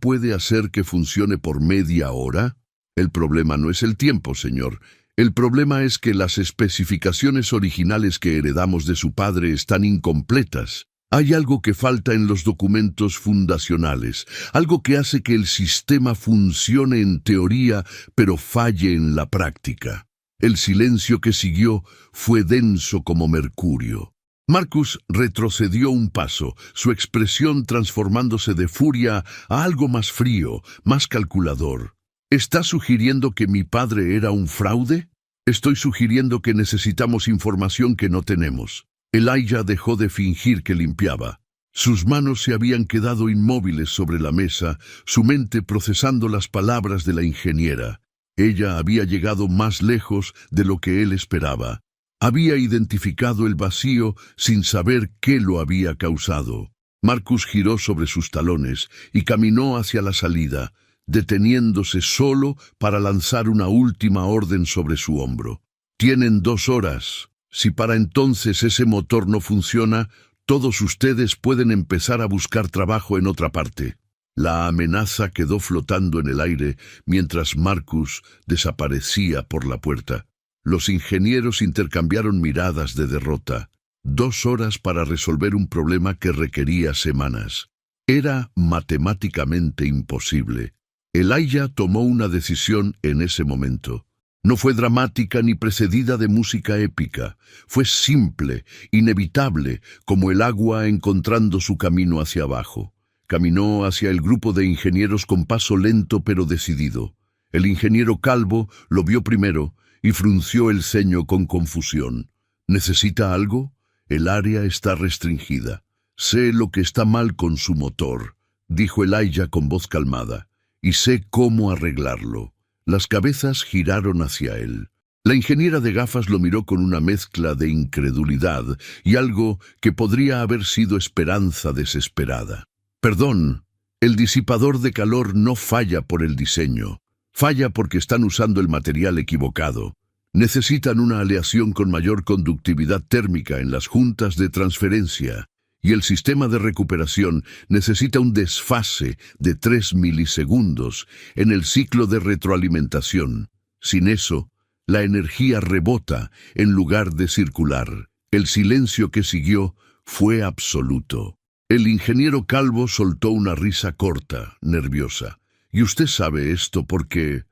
S1: puede hacer que funcione por media hora? El problema no es el tiempo, señor. El problema es que las especificaciones originales que heredamos de su padre están incompletas. Hay algo que falta en los documentos fundacionales, algo que hace que el sistema funcione en teoría, pero falle en la práctica. El silencio que siguió fue denso como mercurio. Marcus retrocedió un paso, su expresión transformándose de furia a algo más frío, más calculador. ¿Está sugiriendo que mi padre era un fraude? Estoy sugiriendo que necesitamos información que no tenemos. Elijah dejó de fingir que limpiaba. Sus manos se habían quedado inmóviles sobre la mesa, su mente procesando las palabras de la ingeniera. Ella había llegado más lejos de lo que él esperaba. Había identificado el vacío sin saber qué lo había causado. Marcus giró sobre sus talones y caminó hacia la salida, deteniéndose solo para lanzar una última orden sobre su hombro. Tienen 2 horas. Si para entonces ese motor no funciona, todos ustedes pueden empezar a buscar trabajo en otra parte. La amenaza quedó flotando en el aire mientras Marcus desaparecía por la puerta. Los ingenieros intercambiaron miradas de derrota. 2 horas para resolver un problema que requería semanas. Era matemáticamente imposible. Elijah tomó una decisión en ese momento. No fue dramática ni precedida de música épica. Fue simple, inevitable, como el agua encontrando su camino hacia abajo. Caminó hacia el grupo de ingenieros con paso lento pero decidido. El ingeniero calvo lo vio primero y frunció el ceño con confusión. ¿Necesita algo? El área está restringida. Sé lo que está mal con su motor, dijo Elijah con voz calmada, y sé cómo arreglarlo. Las cabezas giraron hacia él. La ingeniera de gafas lo miró con una mezcla de incredulidad y algo que podría haber sido esperanza desesperada. Perdón, el disipador de calor no falla por el diseño. Falla porque están usando el material equivocado. Necesitan una aleación con mayor conductividad térmica en las juntas de transferencia. Y el sistema de recuperación necesita un desfase de 3 milisegundos en el ciclo de retroalimentación. Sin eso, la energía rebota en lugar de circular. El silencio que siguió fue absoluto. El ingeniero calvo soltó una risa corta, nerviosa. Y usted sabe esto porque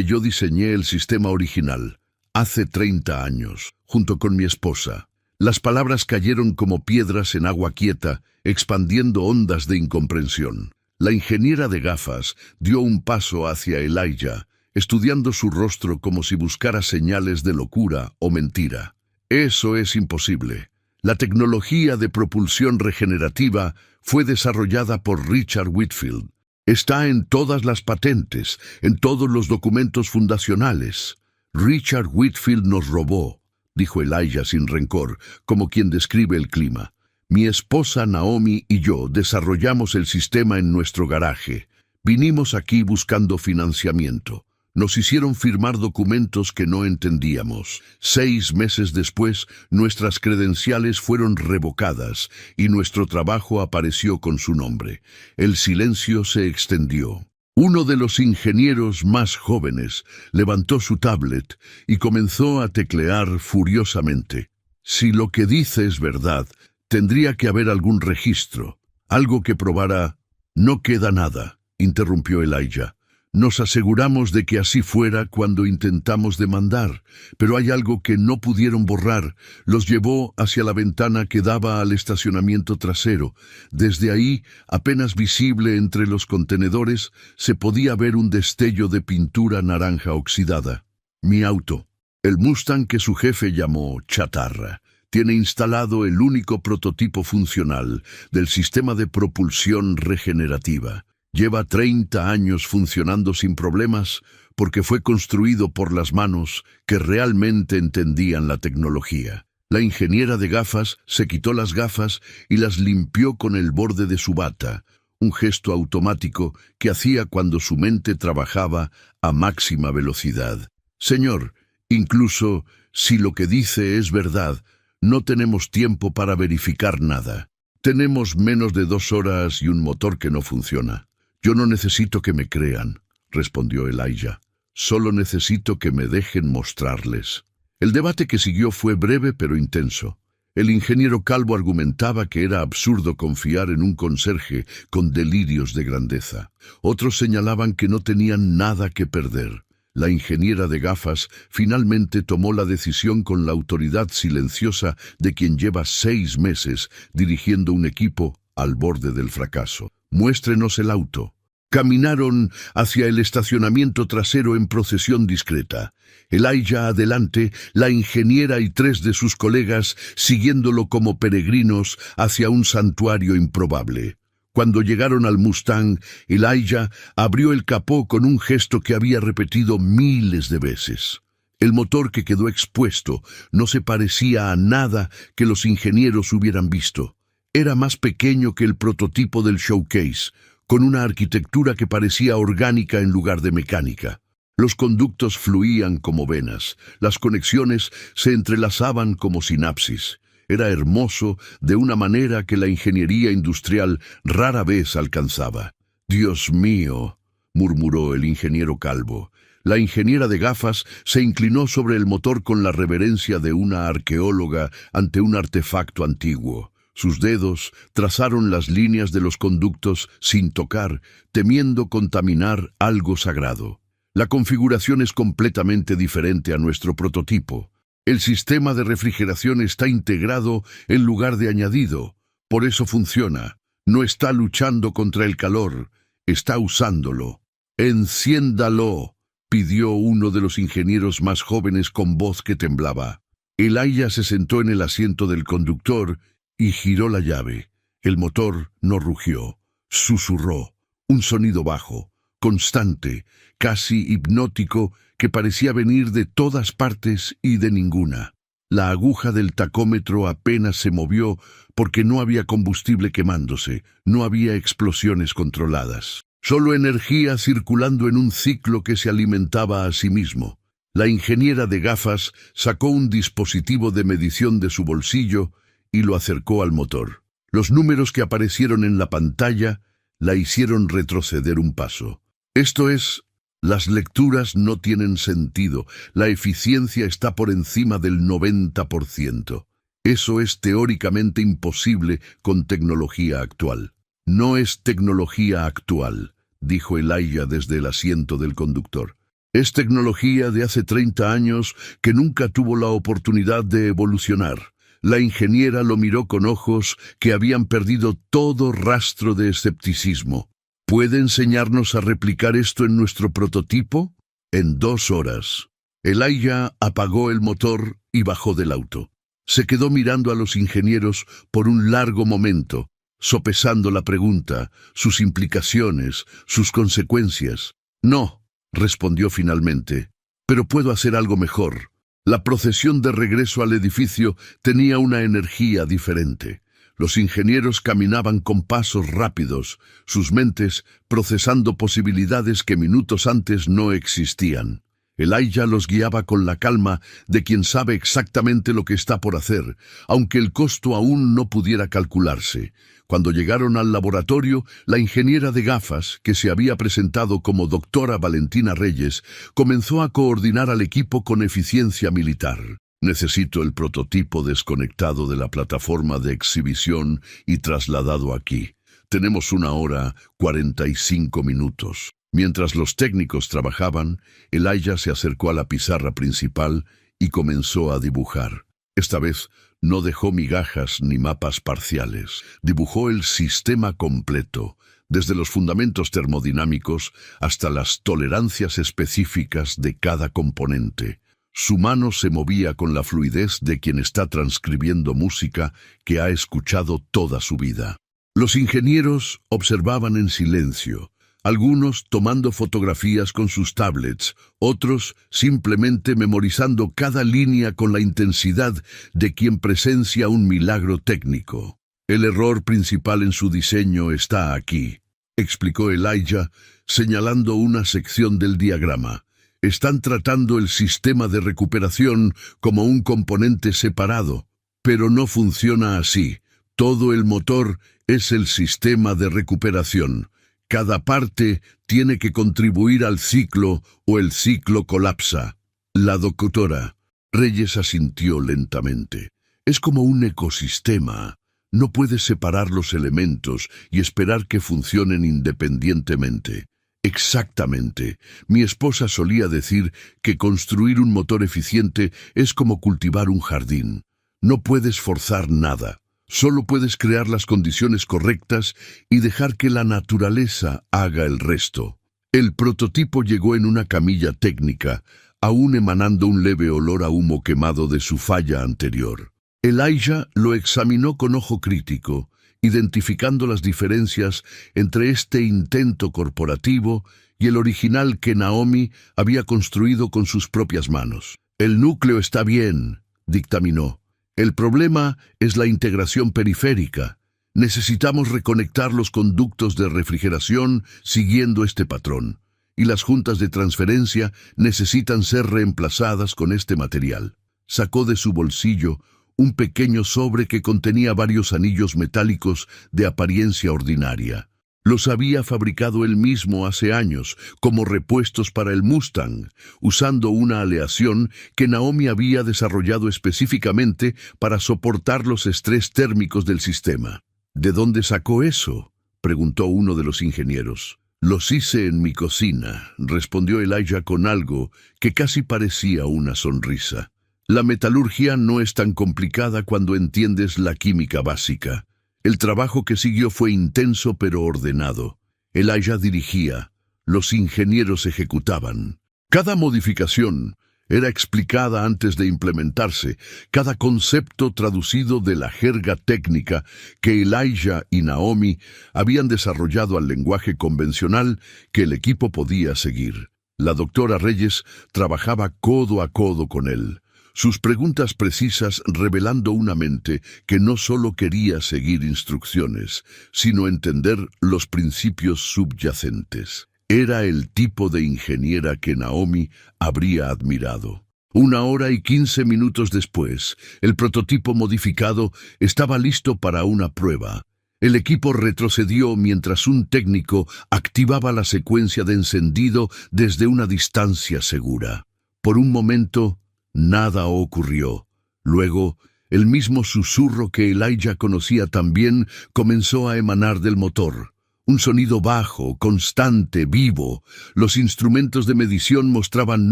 S1: yo diseñé el sistema original, hace 30 años, junto con mi esposa. Las palabras cayeron como piedras en agua quieta, expandiendo ondas de incomprensión. La ingeniera de gafas dio un paso hacia Elijah, estudiando su rostro como si buscara señales de locura o mentira. Eso es imposible. La tecnología de propulsión regenerativa fue desarrollada por Richard Whitfield. Está en todas las patentes, en todos los documentos fundacionales. Richard Whitfield nos robó, dijo Elijah sin rencor, como quien describe el clima. Mi esposa Naomi y yo desarrollamos el sistema en nuestro garaje. Vinimos aquí buscando financiamiento. Nos hicieron firmar documentos que no entendíamos. 6 meses después, nuestras credenciales fueron revocadas y nuestro trabajo apareció con su nombre. El silencio se extendió. Uno de los ingenieros más jóvenes levantó su tablet y comenzó a teclear furiosamente. Si lo que dice es verdad, tendría que haber algún registro, algo que probara. No queda nada, interrumpió Elijah. Nos aseguramos de que así fuera cuando intentamos demandar, pero hay algo que no pudieron borrar. Los llevó hacia la ventana que daba al estacionamiento trasero. Desde ahí, apenas visible entre los contenedores, se podía ver un destello de pintura naranja oxidada. Mi auto, el Mustang que su jefe llamó chatarra, tiene instalado el único prototipo funcional del sistema de propulsión regenerativa. Lleva 30 años funcionando sin problemas porque fue construido por las manos que realmente entendían la tecnología. La ingeniera de gafas se quitó las gafas y las limpió con el borde de su bata, un gesto automático que hacía cuando su mente trabajaba a máxima velocidad. Señor, incluso si lo que dice es verdad, no tenemos tiempo para verificar nada. Tenemos menos de 2 horas y un motor que no funciona. Yo no necesito que me crean, respondió Elijah. Solo necesito que me dejen mostrarles. El debate que siguió fue breve pero intenso. El ingeniero calvo argumentaba que era absurdo confiar en un conserje con delirios de grandeza. Otros señalaban que no tenían nada que perder. La ingeniera de gafas finalmente tomó la decisión con la autoridad silenciosa de quien lleva 6 meses dirigiendo un equipo al borde del fracaso. Muéstrenos el auto. Caminaron hacia el estacionamiento trasero en procesión discreta. Elijah adelante, la ingeniera y 3 de sus colegas siguiéndolo como peregrinos hacia un santuario improbable. Cuando llegaron al Mustang, Elijah abrió el capó con un gesto que había repetido miles de veces. El motor que quedó expuesto no se parecía a nada que los ingenieros hubieran visto. Era más pequeño que el prototipo del showcase, con una arquitectura que parecía orgánica en lugar de mecánica. Los conductos fluían como venas, las conexiones se entrelazaban como sinapsis. Era hermoso de una manera que la ingeniería industrial rara vez alcanzaba. «Dios mío», murmuró el ingeniero calvo. La ingeniera de gafas se inclinó sobre el motor con la reverencia de una arqueóloga ante un artefacto antiguo. Sus dedos trazaron las líneas de los conductos sin tocar, temiendo contaminar algo sagrado. La configuración es completamente diferente a nuestro prototipo. El sistema de refrigeración está integrado en lugar de añadido. Por eso funciona. No está luchando contra el calor, está usándolo. «Enciéndalo», pidió uno de los ingenieros más jóvenes con voz que temblaba. Elijah se sentó en el asiento del conductor y giró la llave. El motor no rugió, susurró, un sonido bajo, constante, casi hipnótico, que parecía venir de todas partes y de ninguna. La aguja del tacómetro apenas se movió porque no había combustible quemándose, no había explosiones controladas. Solo energía circulando en un ciclo que se alimentaba a sí mismo. La ingeniera de gafas sacó un dispositivo de medición de su bolsillo y lo acercó al motor. Los números que aparecieron en la pantalla la hicieron retroceder un paso. Esto es, las lecturas no tienen sentido. La eficiencia está por encima del 90%. Eso es teóricamente imposible con tecnología actual. «No es tecnología actual», dijo Elijah desde el asiento del conductor. «Es tecnología de hace 30 años que nunca tuvo la oportunidad de evolucionar». La ingeniera lo miró con ojos que habían perdido todo rastro de escepticismo. «¿Puede enseñarnos a replicar esto en nuestro prototipo?» «En 2 horas». Elijah apagó el motor y bajó del auto. Se quedó mirando a los ingenieros por un largo momento, sopesando la pregunta, sus implicaciones, sus consecuencias. «No», respondió finalmente, «pero puedo hacer algo mejor». La procesión de regreso al edificio tenía una energía diferente. Los ingenieros caminaban con pasos rápidos, sus mentes procesando posibilidades que minutos antes no existían. Elijah los guiaba con la calma de quien sabe exactamente lo que está por hacer, aunque el costo aún no pudiera calcularse. Cuando llegaron al laboratorio, la ingeniera de gafas, que se había presentado como doctora Valentina Reyes, comenzó a coordinar al equipo con eficiencia militar. «Necesito el prototipo desconectado de la plataforma de exhibición y trasladado aquí. Tenemos 1 hora 45 minutos». Mientras los técnicos trabajaban, Elijah se acercó a la pizarra principal y comenzó a dibujar. Esta vez no dejó migajas ni mapas parciales. Dibujó el sistema completo, desde los fundamentos termodinámicos hasta las tolerancias específicas de cada componente. Su mano se movía con la fluidez de quien está transcribiendo música que ha escuchado toda su vida. Los ingenieros observaban en silencio, algunos tomando fotografías con sus tablets, otros simplemente memorizando cada línea con la intensidad de quien presencia un milagro técnico. El error principal en su diseño está aquí, explicó Elijah, señalando una sección del diagrama. Están tratando el sistema de recuperación como un componente separado, pero no funciona así. Todo el motor es el sistema de recuperación. Cada parte tiene que contribuir al ciclo o el ciclo colapsa. La doctora Reyes asintió lentamente. Es como un ecosistema. No puedes separar los elementos y esperar que funcionen independientemente. Exactamente. Mi esposa solía decir que construir un motor eficiente es como cultivar un jardín. No puedes forzar nada. Solo puedes crear las condiciones correctas y dejar que la naturaleza haga el resto. El prototipo llegó en una camilla técnica, aún emanando un leve olor a humo quemado de su falla anterior. Elijah lo examinó con ojo crítico, identificando las diferencias entre este intento corporativo y el original que Naomi había construido con sus propias manos. El núcleo está bien, dictaminó. El problema es la integración periférica. Necesitamos reconectar los conductos de refrigeración siguiendo este patrón, y las juntas de transferencia necesitan ser reemplazadas con este material. Sacó de su bolsillo un pequeño sobre que contenía varios anillos metálicos de apariencia ordinaria. Los había fabricado él mismo hace años, como repuestos para el Mustang, usando una aleación que Naomi había desarrollado específicamente para soportar los estrés térmicos del sistema. ¿De dónde sacó eso?, preguntó uno de los ingenieros. Los hice en mi cocina, respondió Elijah con algo que casi parecía una sonrisa. La metalurgia no es tan complicada cuando entiendes la química básica. El trabajo que siguió fue intenso pero ordenado. Elijah dirigía, los ingenieros ejecutaban. Cada modificación era explicada antes de implementarse, cada concepto traducido de la jerga técnica que Elijah y Naomi habían desarrollado al lenguaje convencional que el equipo podía seguir. La doctora Reyes trabajaba codo a codo con él. Sus preguntas precisas revelando una mente que no solo quería seguir instrucciones, sino entender los principios subyacentes. Era el tipo de ingeniera que Naomi habría admirado. 1 hora y 15 minutos después, el prototipo modificado estaba listo para una prueba. El equipo retrocedió mientras un técnico activaba la secuencia de encendido desde una distancia segura. Por un momento, nada ocurrió. Luego, el mismo susurro que Elijah conocía también comenzó a emanar del motor. Un sonido bajo, constante, vivo. Los instrumentos de medición mostraban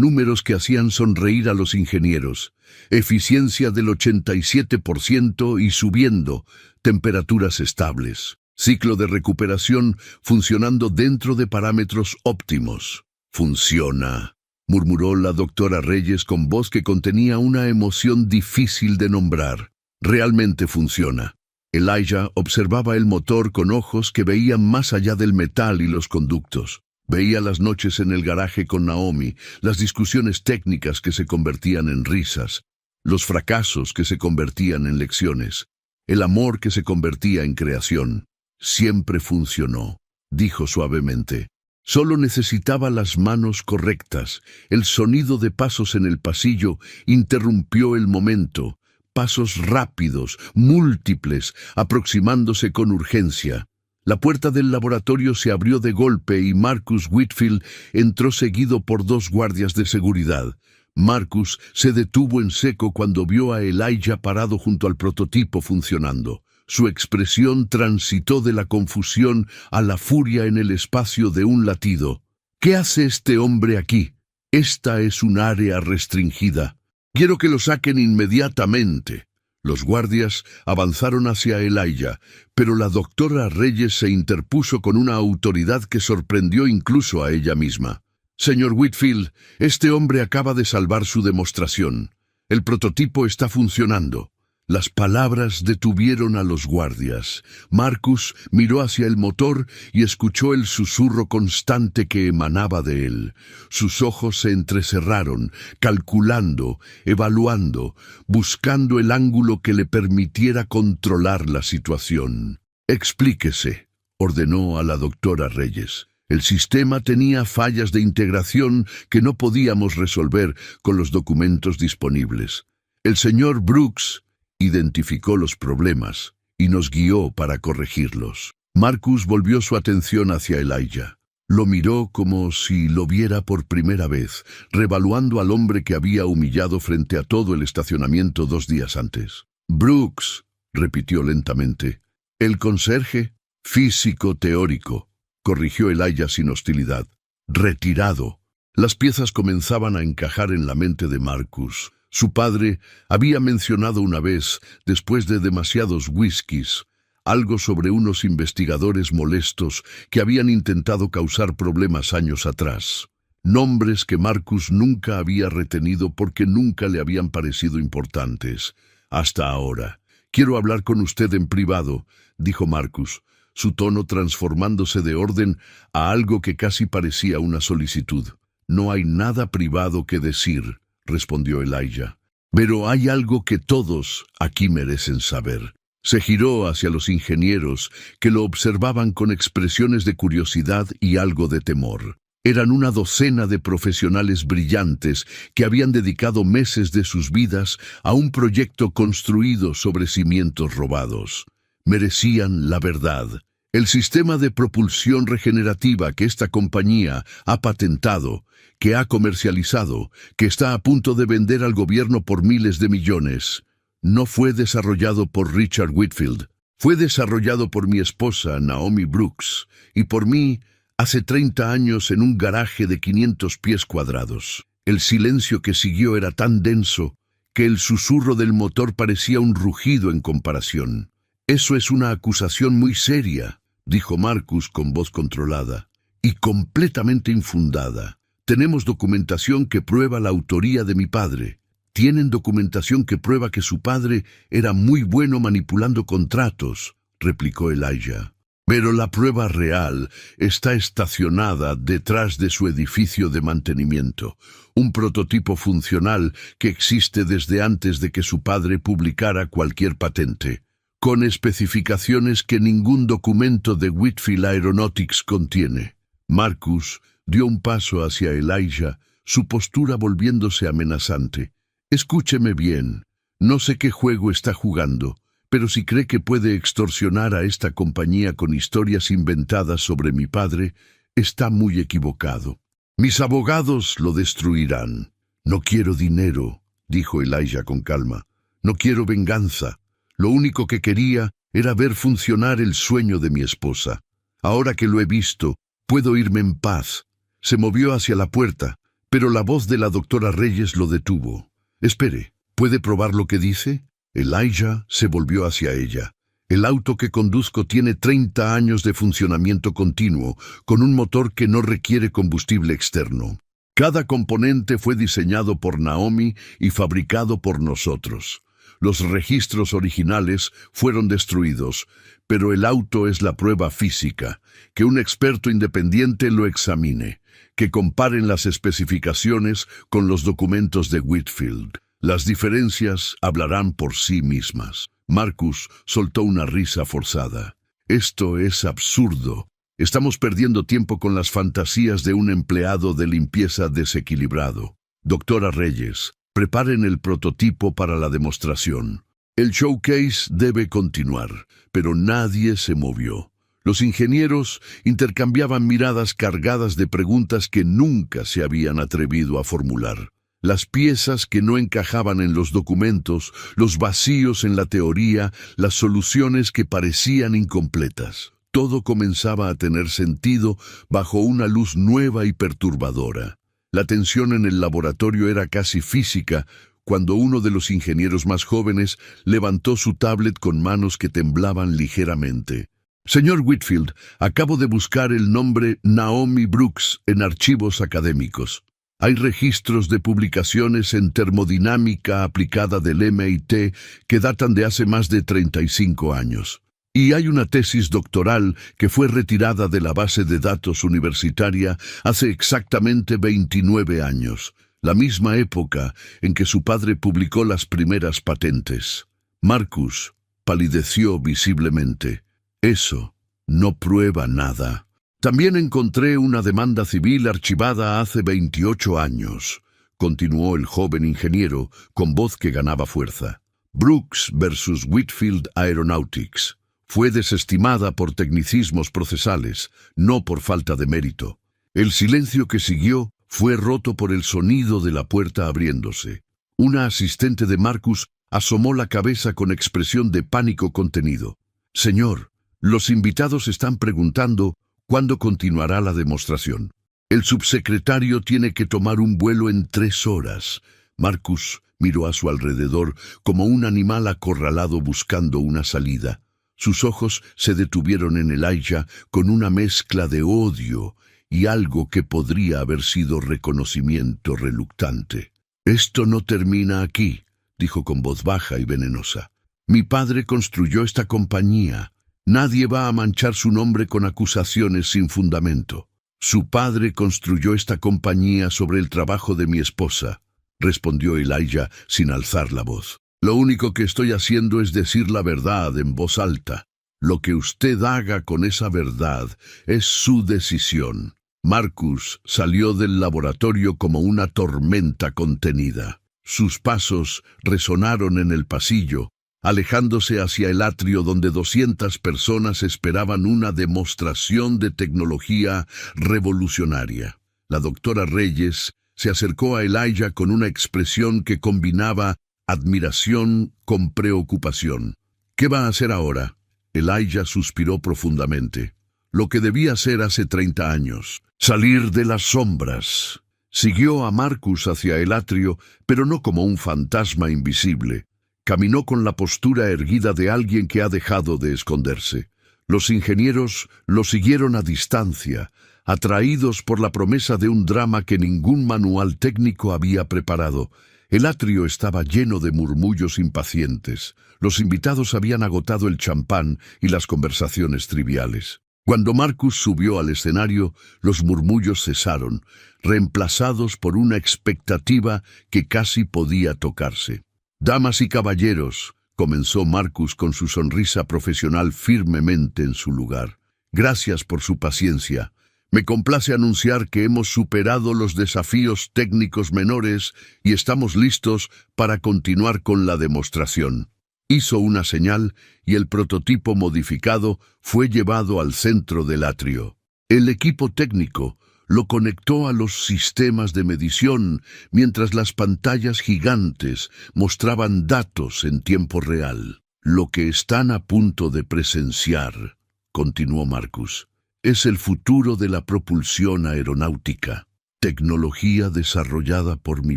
S1: números que hacían sonreír a los ingenieros. Eficiencia del 87% y subiendo. Temperaturas estables. Ciclo de recuperación funcionando dentro de parámetros óptimos. Funciona, murmuró la doctora Reyes con voz que contenía una emoción difícil de nombrar. Realmente funciona. Elijah observaba el motor con ojos que veían más allá del metal y los conductos. Veía las noches en el garaje con Naomi, las discusiones técnicas que se convertían en risas, los fracasos que se convertían en lecciones, el amor que se convertía en creación. Siempre funcionó, dijo suavemente. Solo necesitaba las manos correctas. El sonido de pasos en el pasillo interrumpió el momento. Pasos rápidos, múltiples, aproximándose con urgencia. La puerta del laboratorio se abrió de golpe y Marcus Whitfield entró seguido por 2 guardias de seguridad. Marcus se detuvo en seco cuando vio a Elijah parado junto al prototipo funcionando. Su expresión transitó de la confusión a la furia en el espacio de un latido. ¿Qué hace este hombre aquí? Esta es un área restringida. Quiero que lo saquen inmediatamente. Los guardias avanzaron hacia Elijah, pero la doctora Reyes se interpuso con una autoridad que sorprendió incluso a ella misma. Señor Whitfield, este hombre acaba de salvar su demostración. El prototipo está funcionando. Las palabras detuvieron a los guardias. Marcus miró hacia el motor y escuchó el susurro constante que emanaba de él. Sus ojos se entrecerraron, calculando, evaluando, buscando el ángulo que le permitiera controlar la situación. «Explíquese», ordenó a la doctora Reyes. El sistema tenía fallas de integración que no podíamos resolver con los documentos disponibles. El señor Brooks identificó los problemas y nos guió para corregirlos. Marcus volvió su atención hacia Elijah. Lo miró como si lo viera por primera vez, revaluando al hombre que había humillado frente a todo el estacionamiento 2 días antes. «Brooks», repitió lentamente. «El conserje, físico teórico», corrigió Elijah sin hostilidad. «Retirado». Las piezas comenzaban a encajar en la mente de Marcus. Su padre había mencionado una vez, después de demasiados whiskies, algo sobre unos investigadores molestos que habían intentado causar problemas años atrás. Nombres que Marcus nunca había retenido porque nunca le habían parecido importantes. Hasta ahora. «Quiero hablar con usted en privado», dijo Marcus, su tono transformándose de orden a algo que casi parecía una solicitud. «No hay nada privado que decir», respondió Elijah. «Pero hay algo que todos aquí merecen saber». Se giró hacia los ingenieros, que lo observaban con expresiones de curiosidad y algo de temor. Eran una docena de profesionales brillantes que habían dedicado meses de sus vidas a un proyecto construido sobre cimientos robados. Merecían la verdad. El sistema de propulsión regenerativa que esta compañía ha patentado, que ha comercializado, que está a punto de vender al gobierno por miles de millones, no fue desarrollado por Richard Whitfield. Fue desarrollado por mi esposa, Naomi Brooks, y por mí hace 30 años en un garaje de 500 pies cuadrados. El silencio que siguió era tan denso que el susurro del motor parecía un rugido en comparación. «Eso es una acusación muy seria», dijo Marcus con voz controlada, «y completamente infundada. Tenemos documentación que prueba la autoría de mi padre. Tienen documentación que prueba que su padre era muy bueno manipulando contratos», replicó Elijah. «Pero la prueba real está estacionada detrás de su edificio de mantenimiento, un prototipo funcional que existe desde antes de que su padre publicara cualquier patente, con especificaciones que ningún documento de Whitfield Aeronautics contiene». Marcus dio un paso hacia Elijah, su postura volviéndose amenazante. «Escúcheme bien, no sé qué juego está jugando, pero si cree que puede extorsionar a esta compañía con historias inventadas sobre mi padre, está muy equivocado. Mis abogados lo destruirán». «No quiero dinero», dijo Elijah con calma. «No quiero venganza. Lo único que quería era ver funcionar el sueño de mi esposa. Ahora que lo he visto, puedo irme en paz». Se movió hacia la puerta, pero la voz de la doctora Reyes lo detuvo. «Espere, ¿puede probar lo que dice?» Elijah se volvió hacia ella. «El auto que conduzco tiene 30 años de funcionamiento continuo, con un motor que no requiere combustible externo. Cada componente fue diseñado por Naomi y fabricado por nosotros. Los registros originales fueron destruidos, pero el auto es la prueba física. Que un experto independiente lo examine, que comparen las especificaciones con los documentos de Whitfield. Las diferencias hablarán por sí mismas». Marcus soltó una risa forzada. «Esto es absurdo. Estamos perdiendo tiempo con las fantasías de un empleado de limpieza desequilibrado. Doctora Reyes, preparen el prototipo para la demostración. El showcase debe continuar», pero nadie se movió. Los ingenieros intercambiaban miradas cargadas de preguntas que nunca se habían atrevido a formular. Las piezas que no encajaban en los documentos, los vacíos en la teoría, las soluciones que parecían incompletas. Todo comenzaba a tener sentido bajo una luz nueva y perturbadora. La tensión en el laboratorio era casi física cuando uno de los ingenieros más jóvenes levantó su tablet con manos que temblaban ligeramente. «Señor Whitfield, acabo de buscar el nombre Naomi Brooks en archivos académicos». Hay registros de publicaciones en termodinámica aplicada del MIT que datan de hace más de 35 años. Y hay una tesis doctoral que fue retirada de la base de datos universitaria hace exactamente 29 años, la misma época en que su padre publicó las primeras patentes. Marcus palideció visiblemente. Eso no prueba nada. También encontré una demanda civil archivada hace 28 años, continuó el joven ingeniero con voz que ganaba fuerza. Brooks versus Whitfield Aeronautics. Fue desestimada por tecnicismos procesales, no por falta de mérito. El silencio que siguió fue roto por el sonido de la puerta abriéndose. Una asistente de Marcus asomó la cabeza con expresión de pánico contenido. Señor, los invitados están preguntando ¿cuándo continuará la demostración? El subsecretario tiene que tomar un vuelo en 3 horas. Marcus miró a su alrededor como un animal acorralado buscando una salida. Sus ojos se detuvieron en Elijah con una mezcla de odio y algo que podría haber sido reconocimiento reluctante. Esto no termina aquí, dijo con voz baja y venenosa. Mi padre construyó esta compañía. Nadie va a manchar su nombre con acusaciones sin fundamento. Su padre construyó esta compañía sobre el trabajo de mi esposa, respondió Elijah sin alzar la voz. Lo único que estoy haciendo es decir la verdad en voz alta. Lo que usted haga con esa verdad es su decisión. Marcus salió del laboratorio como una tormenta contenida. Sus pasos resonaron en el pasillo, alejándose hacia el atrio donde 200 personas esperaban una demostración de tecnología revolucionaria. La doctora Reyes se acercó a Elijah con una expresión que combinaba admiración con preocupación. ¿Qué va a hacer ahora? Elijah suspiró profundamente. Lo que debía hacer hace 30 años. Salir de las sombras. Siguió a Marcus hacia el atrio, pero no como un fantasma invisible. Caminó con la postura erguida de alguien que ha dejado de esconderse. Los ingenieros lo siguieron a distancia, atraídos por la promesa de un drama que ningún manual técnico había preparado. El atrio estaba lleno de murmullos impacientes. Los invitados habían agotado el champán y las conversaciones triviales. Cuando Marcus subió al escenario, los murmullos cesaron, reemplazados por una expectativa que casi podía tocarse. Damas y caballeros, comenzó Marcus con su sonrisa profesional firmemente en su lugar. Gracias por su paciencia. Me complace anunciar que hemos superado los desafíos técnicos menores y estamos listos para continuar con la demostración. Hizo una señal y el prototipo modificado fue llevado al centro del atrio. El equipo técnico lo conectó a los sistemas de medición mientras las pantallas gigantes mostraban datos en tiempo real. Lo que están a punto de presenciar, continuó Marcus, es el futuro de la propulsión aeronáutica. Tecnología desarrollada por mi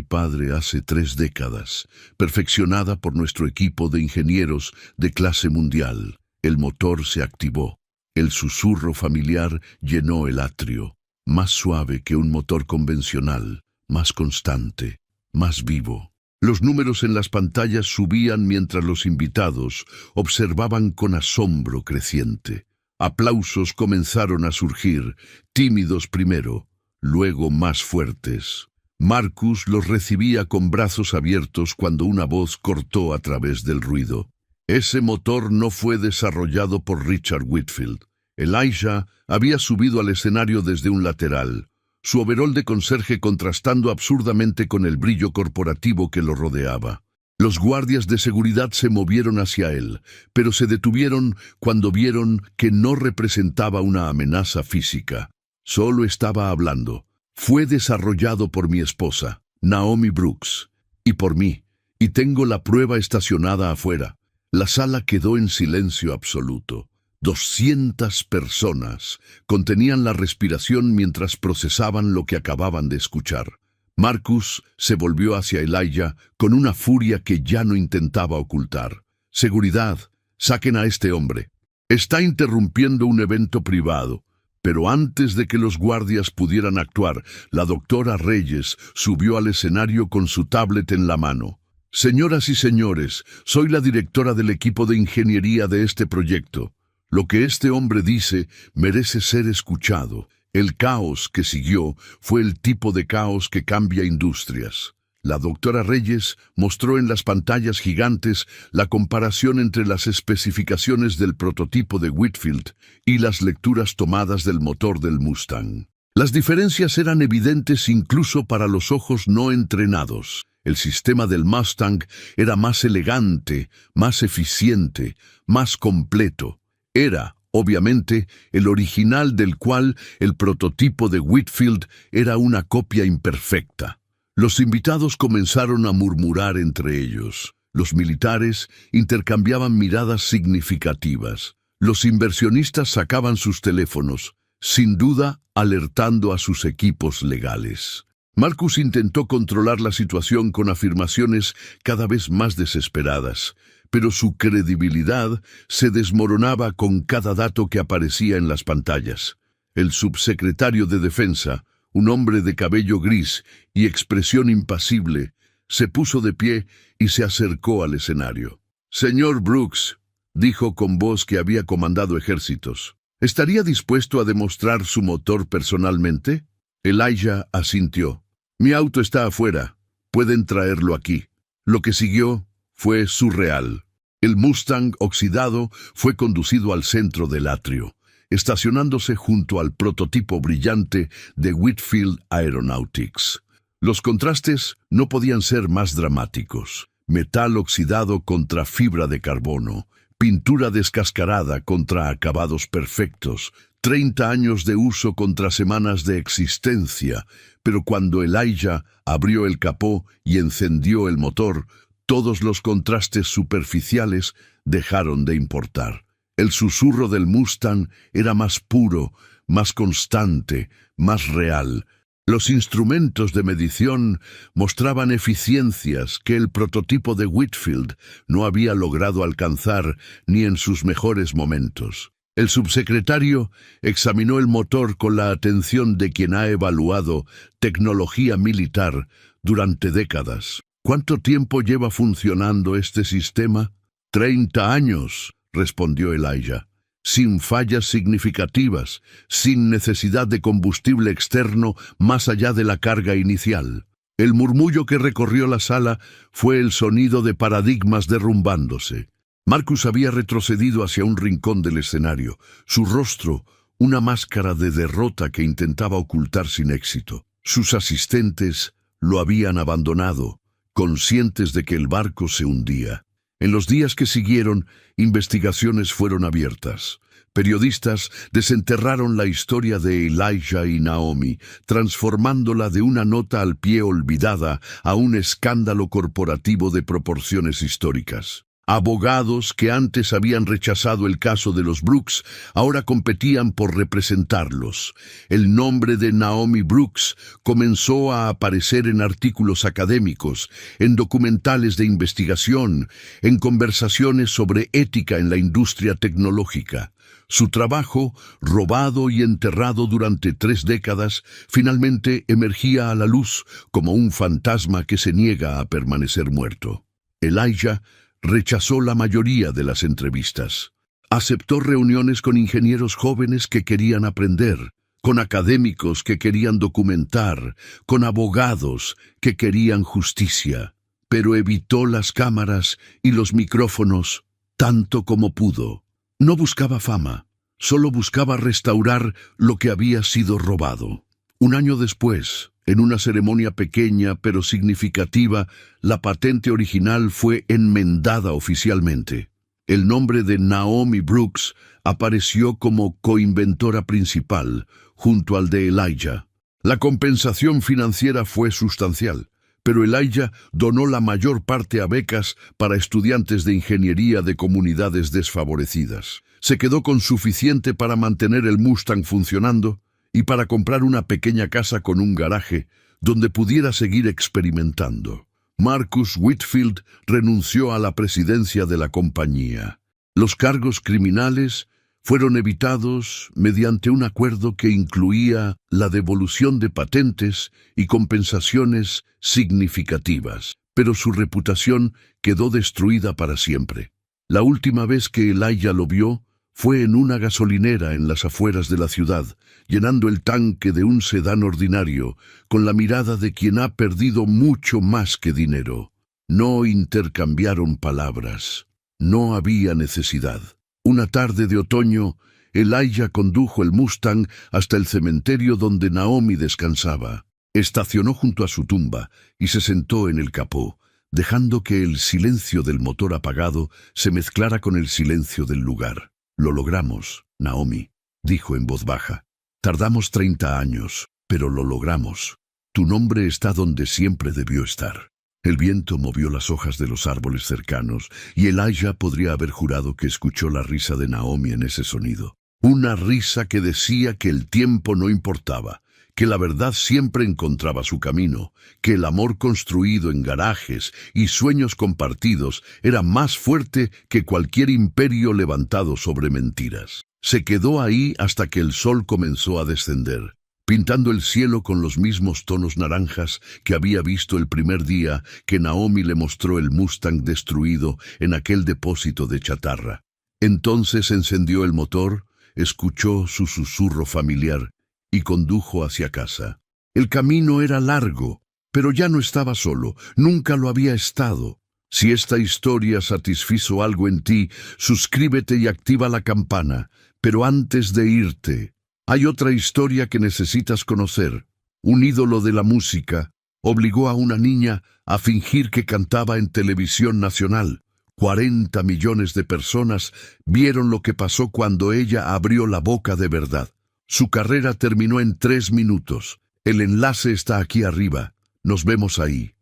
S1: padre hace 3 décadas, perfeccionada por nuestro equipo de ingenieros de clase mundial. El motor se activó. El susurro familiar llenó el atrio. Más suave que un motor convencional, más constante, más vivo. Los números en las pantallas subían mientras los invitados observaban con asombro creciente. Aplausos comenzaron a surgir, tímidos primero, luego más fuertes. Marcus los recibía con brazos abiertos cuando una voz cortó a través del ruido. Ese motor no fue desarrollado por Richard Whitfield. Elijah había subido al escenario desde un lateral, su overol de conserje contrastando absurdamente con el brillo corporativo que lo rodeaba. Los guardias de seguridad se movieron hacia él, pero se detuvieron cuando vieron que no representaba una amenaza física. Solo estaba hablando. Fue desarrollado por mi esposa, Naomi Brooks, y por mí, y tengo la prueba estacionada afuera. La sala quedó en silencio absoluto. 200 personas contenían la respiración mientras procesaban lo que acababan de escuchar. Marcus se volvió hacia Elijah con una furia que ya no intentaba ocultar. Seguridad, saquen a este hombre. Está interrumpiendo un evento privado. Pero antes de que los guardias pudieran actuar, la doctora Reyes subió al escenario con su tablet en la mano. Señoras y señores, soy la directora del equipo de ingeniería de este proyecto. Lo que este hombre dice merece ser escuchado. El caos que siguió fue el tipo de caos que cambia industrias. La doctora Reyes mostró en las pantallas gigantes la comparación entre las especificaciones del prototipo de Whitfield y las lecturas tomadas del motor del Mustang. Las diferencias eran evidentes incluso para los ojos no entrenados. El sistema del Mustang era más elegante, más eficiente, más completo. Era, obviamente, el original del cual el prototipo de Whitfield era una copia imperfecta. Los invitados comenzaron a murmurar entre ellos. Los militares intercambiaban miradas significativas. Los inversionistas sacaban sus teléfonos, sin duda alertando a sus equipos legales. Marcus intentó controlar la situación con afirmaciones cada vez más desesperadas, pero su credibilidad se desmoronaba con cada dato que aparecía en las pantallas. El subsecretario de Defensa, un hombre de cabello gris y expresión impasible, se puso de pie y se acercó al escenario. «Señor Brooks», dijo con voz que había comandado ejércitos, «¿estaría dispuesto a demostrar su motor personalmente?» Elijah asintió. «Mi auto está afuera. Pueden traerlo aquí». Lo que siguió fue surreal. El Mustang oxidado fue conducido al centro del atrio, estacionándose junto al prototipo brillante de Whitfield Aeronautics. Los contrastes no podían ser más dramáticos. Metal oxidado contra fibra de carbono, pintura descascarada contra acabados perfectos, 30 años de uso contra semanas de existencia, pero cuando Elijah abrió el capó y encendió el motor, todos los contrastes superficiales dejaron de importar. El susurro del Mustang era más puro, más constante, más real. Los instrumentos de medición mostraban eficiencias que el prototipo de Whitfield no había logrado alcanzar ni en sus mejores momentos. El subsecretario examinó el motor con la atención de quien ha evaluado tecnología militar durante décadas. ¿Cuánto tiempo lleva funcionando este sistema? 30 años, respondió Elijah. Sin fallas significativas, sin necesidad de combustible externo más allá de la carga inicial. El murmullo que recorrió la sala fue el sonido de paradigmas derrumbándose. Marcus había retrocedido hacia un rincón del escenario, su rostro una máscara de derrota que intentaba ocultar sin éxito. Sus asistentes lo habían abandonado, conscientes de que el barco se hundía. En los días que siguieron, investigaciones fueron abiertas. Periodistas desenterraron la historia de Elijah y Naomi, transformándola de una nota al pie olvidada a un escándalo corporativo de proporciones históricas. Abogados que antes habían rechazado el caso de los Brooks ahora competían por representarlos. El nombre de Naomi Brooks comenzó a aparecer en artículos académicos, en documentales de investigación, en conversaciones sobre ética en la industria tecnológica. Su trabajo, robado y enterrado durante 3 décadas, finalmente emergía a la luz como un fantasma que se niega a permanecer muerto. Elijah rechazó la mayoría de las entrevistas. Aceptó reuniones con ingenieros jóvenes que querían aprender, con académicos que querían documentar, con abogados que querían justicia, pero evitó las cámaras y los micrófonos tanto como pudo. No buscaba fama, solo buscaba restaurar lo que había sido robado. Un año después, en una ceremonia pequeña pero significativa, la patente original fue enmendada oficialmente. El nombre de Naomi Brooks apareció como coinventora principal, junto al de Elijah. La compensación financiera fue sustancial, pero Elijah donó la mayor parte a becas para estudiantes de ingeniería de comunidades desfavorecidas. Se quedó con suficiente para mantener el Mustang funcionando y para comprar una pequeña casa con un garaje donde pudiera seguir experimentando. Marcus Whitfield renunció a la presidencia de la compañía. Los cargos criminales fueron evitados mediante un acuerdo que incluía la devolución de patentes y compensaciones significativas, pero su reputación quedó destruida para siempre. La última vez que Elijah lo vio fue en una gasolinera en las afueras de la ciudad, llenando el tanque de un sedán ordinario, con la mirada de quien ha perdido mucho más que dinero. No intercambiaron palabras. No había necesidad. Una tarde de otoño, Elijah condujo el Mustang hasta el cementerio donde Naomi descansaba. Estacionó junto a su tumba y se sentó en el capó, dejando que el silencio del motor apagado se mezclara con el silencio del lugar. «Lo logramos, Naomi», dijo en voz baja. «Tardamos 30 años, pero lo logramos. Tu nombre está donde siempre debió estar». El viento movió las hojas de los árboles cercanos, y Elijah podría haber jurado que escuchó la risa de Naomi en ese sonido. Una risa que decía que el tiempo no importaba, que la verdad siempre encontraba su camino, que el amor construido en garajes y sueños compartidos era más fuerte que cualquier imperio levantado sobre mentiras. Se quedó ahí hasta que el sol comenzó a descender, pintando el cielo con los mismos tonos naranjas que había visto el primer día que Naomi le mostró el Mustang destruido en aquel depósito de chatarra. Entonces encendió el motor, escuchó su susurro familiar y condujo hacia casa. El camino era largo, pero ya no estaba solo, nunca lo había estado. Si esta historia satisfizo algo en ti, suscríbete y activa la campana. Pero antes de irte, hay otra historia que necesitas conocer. Un ídolo de la música obligó a una niña a fingir que cantaba en televisión nacional. 40 millones de personas vieron lo que pasó cuando ella abrió la boca de verdad. Su carrera terminó en 3 minutos. El enlace está aquí arriba. Nos vemos ahí.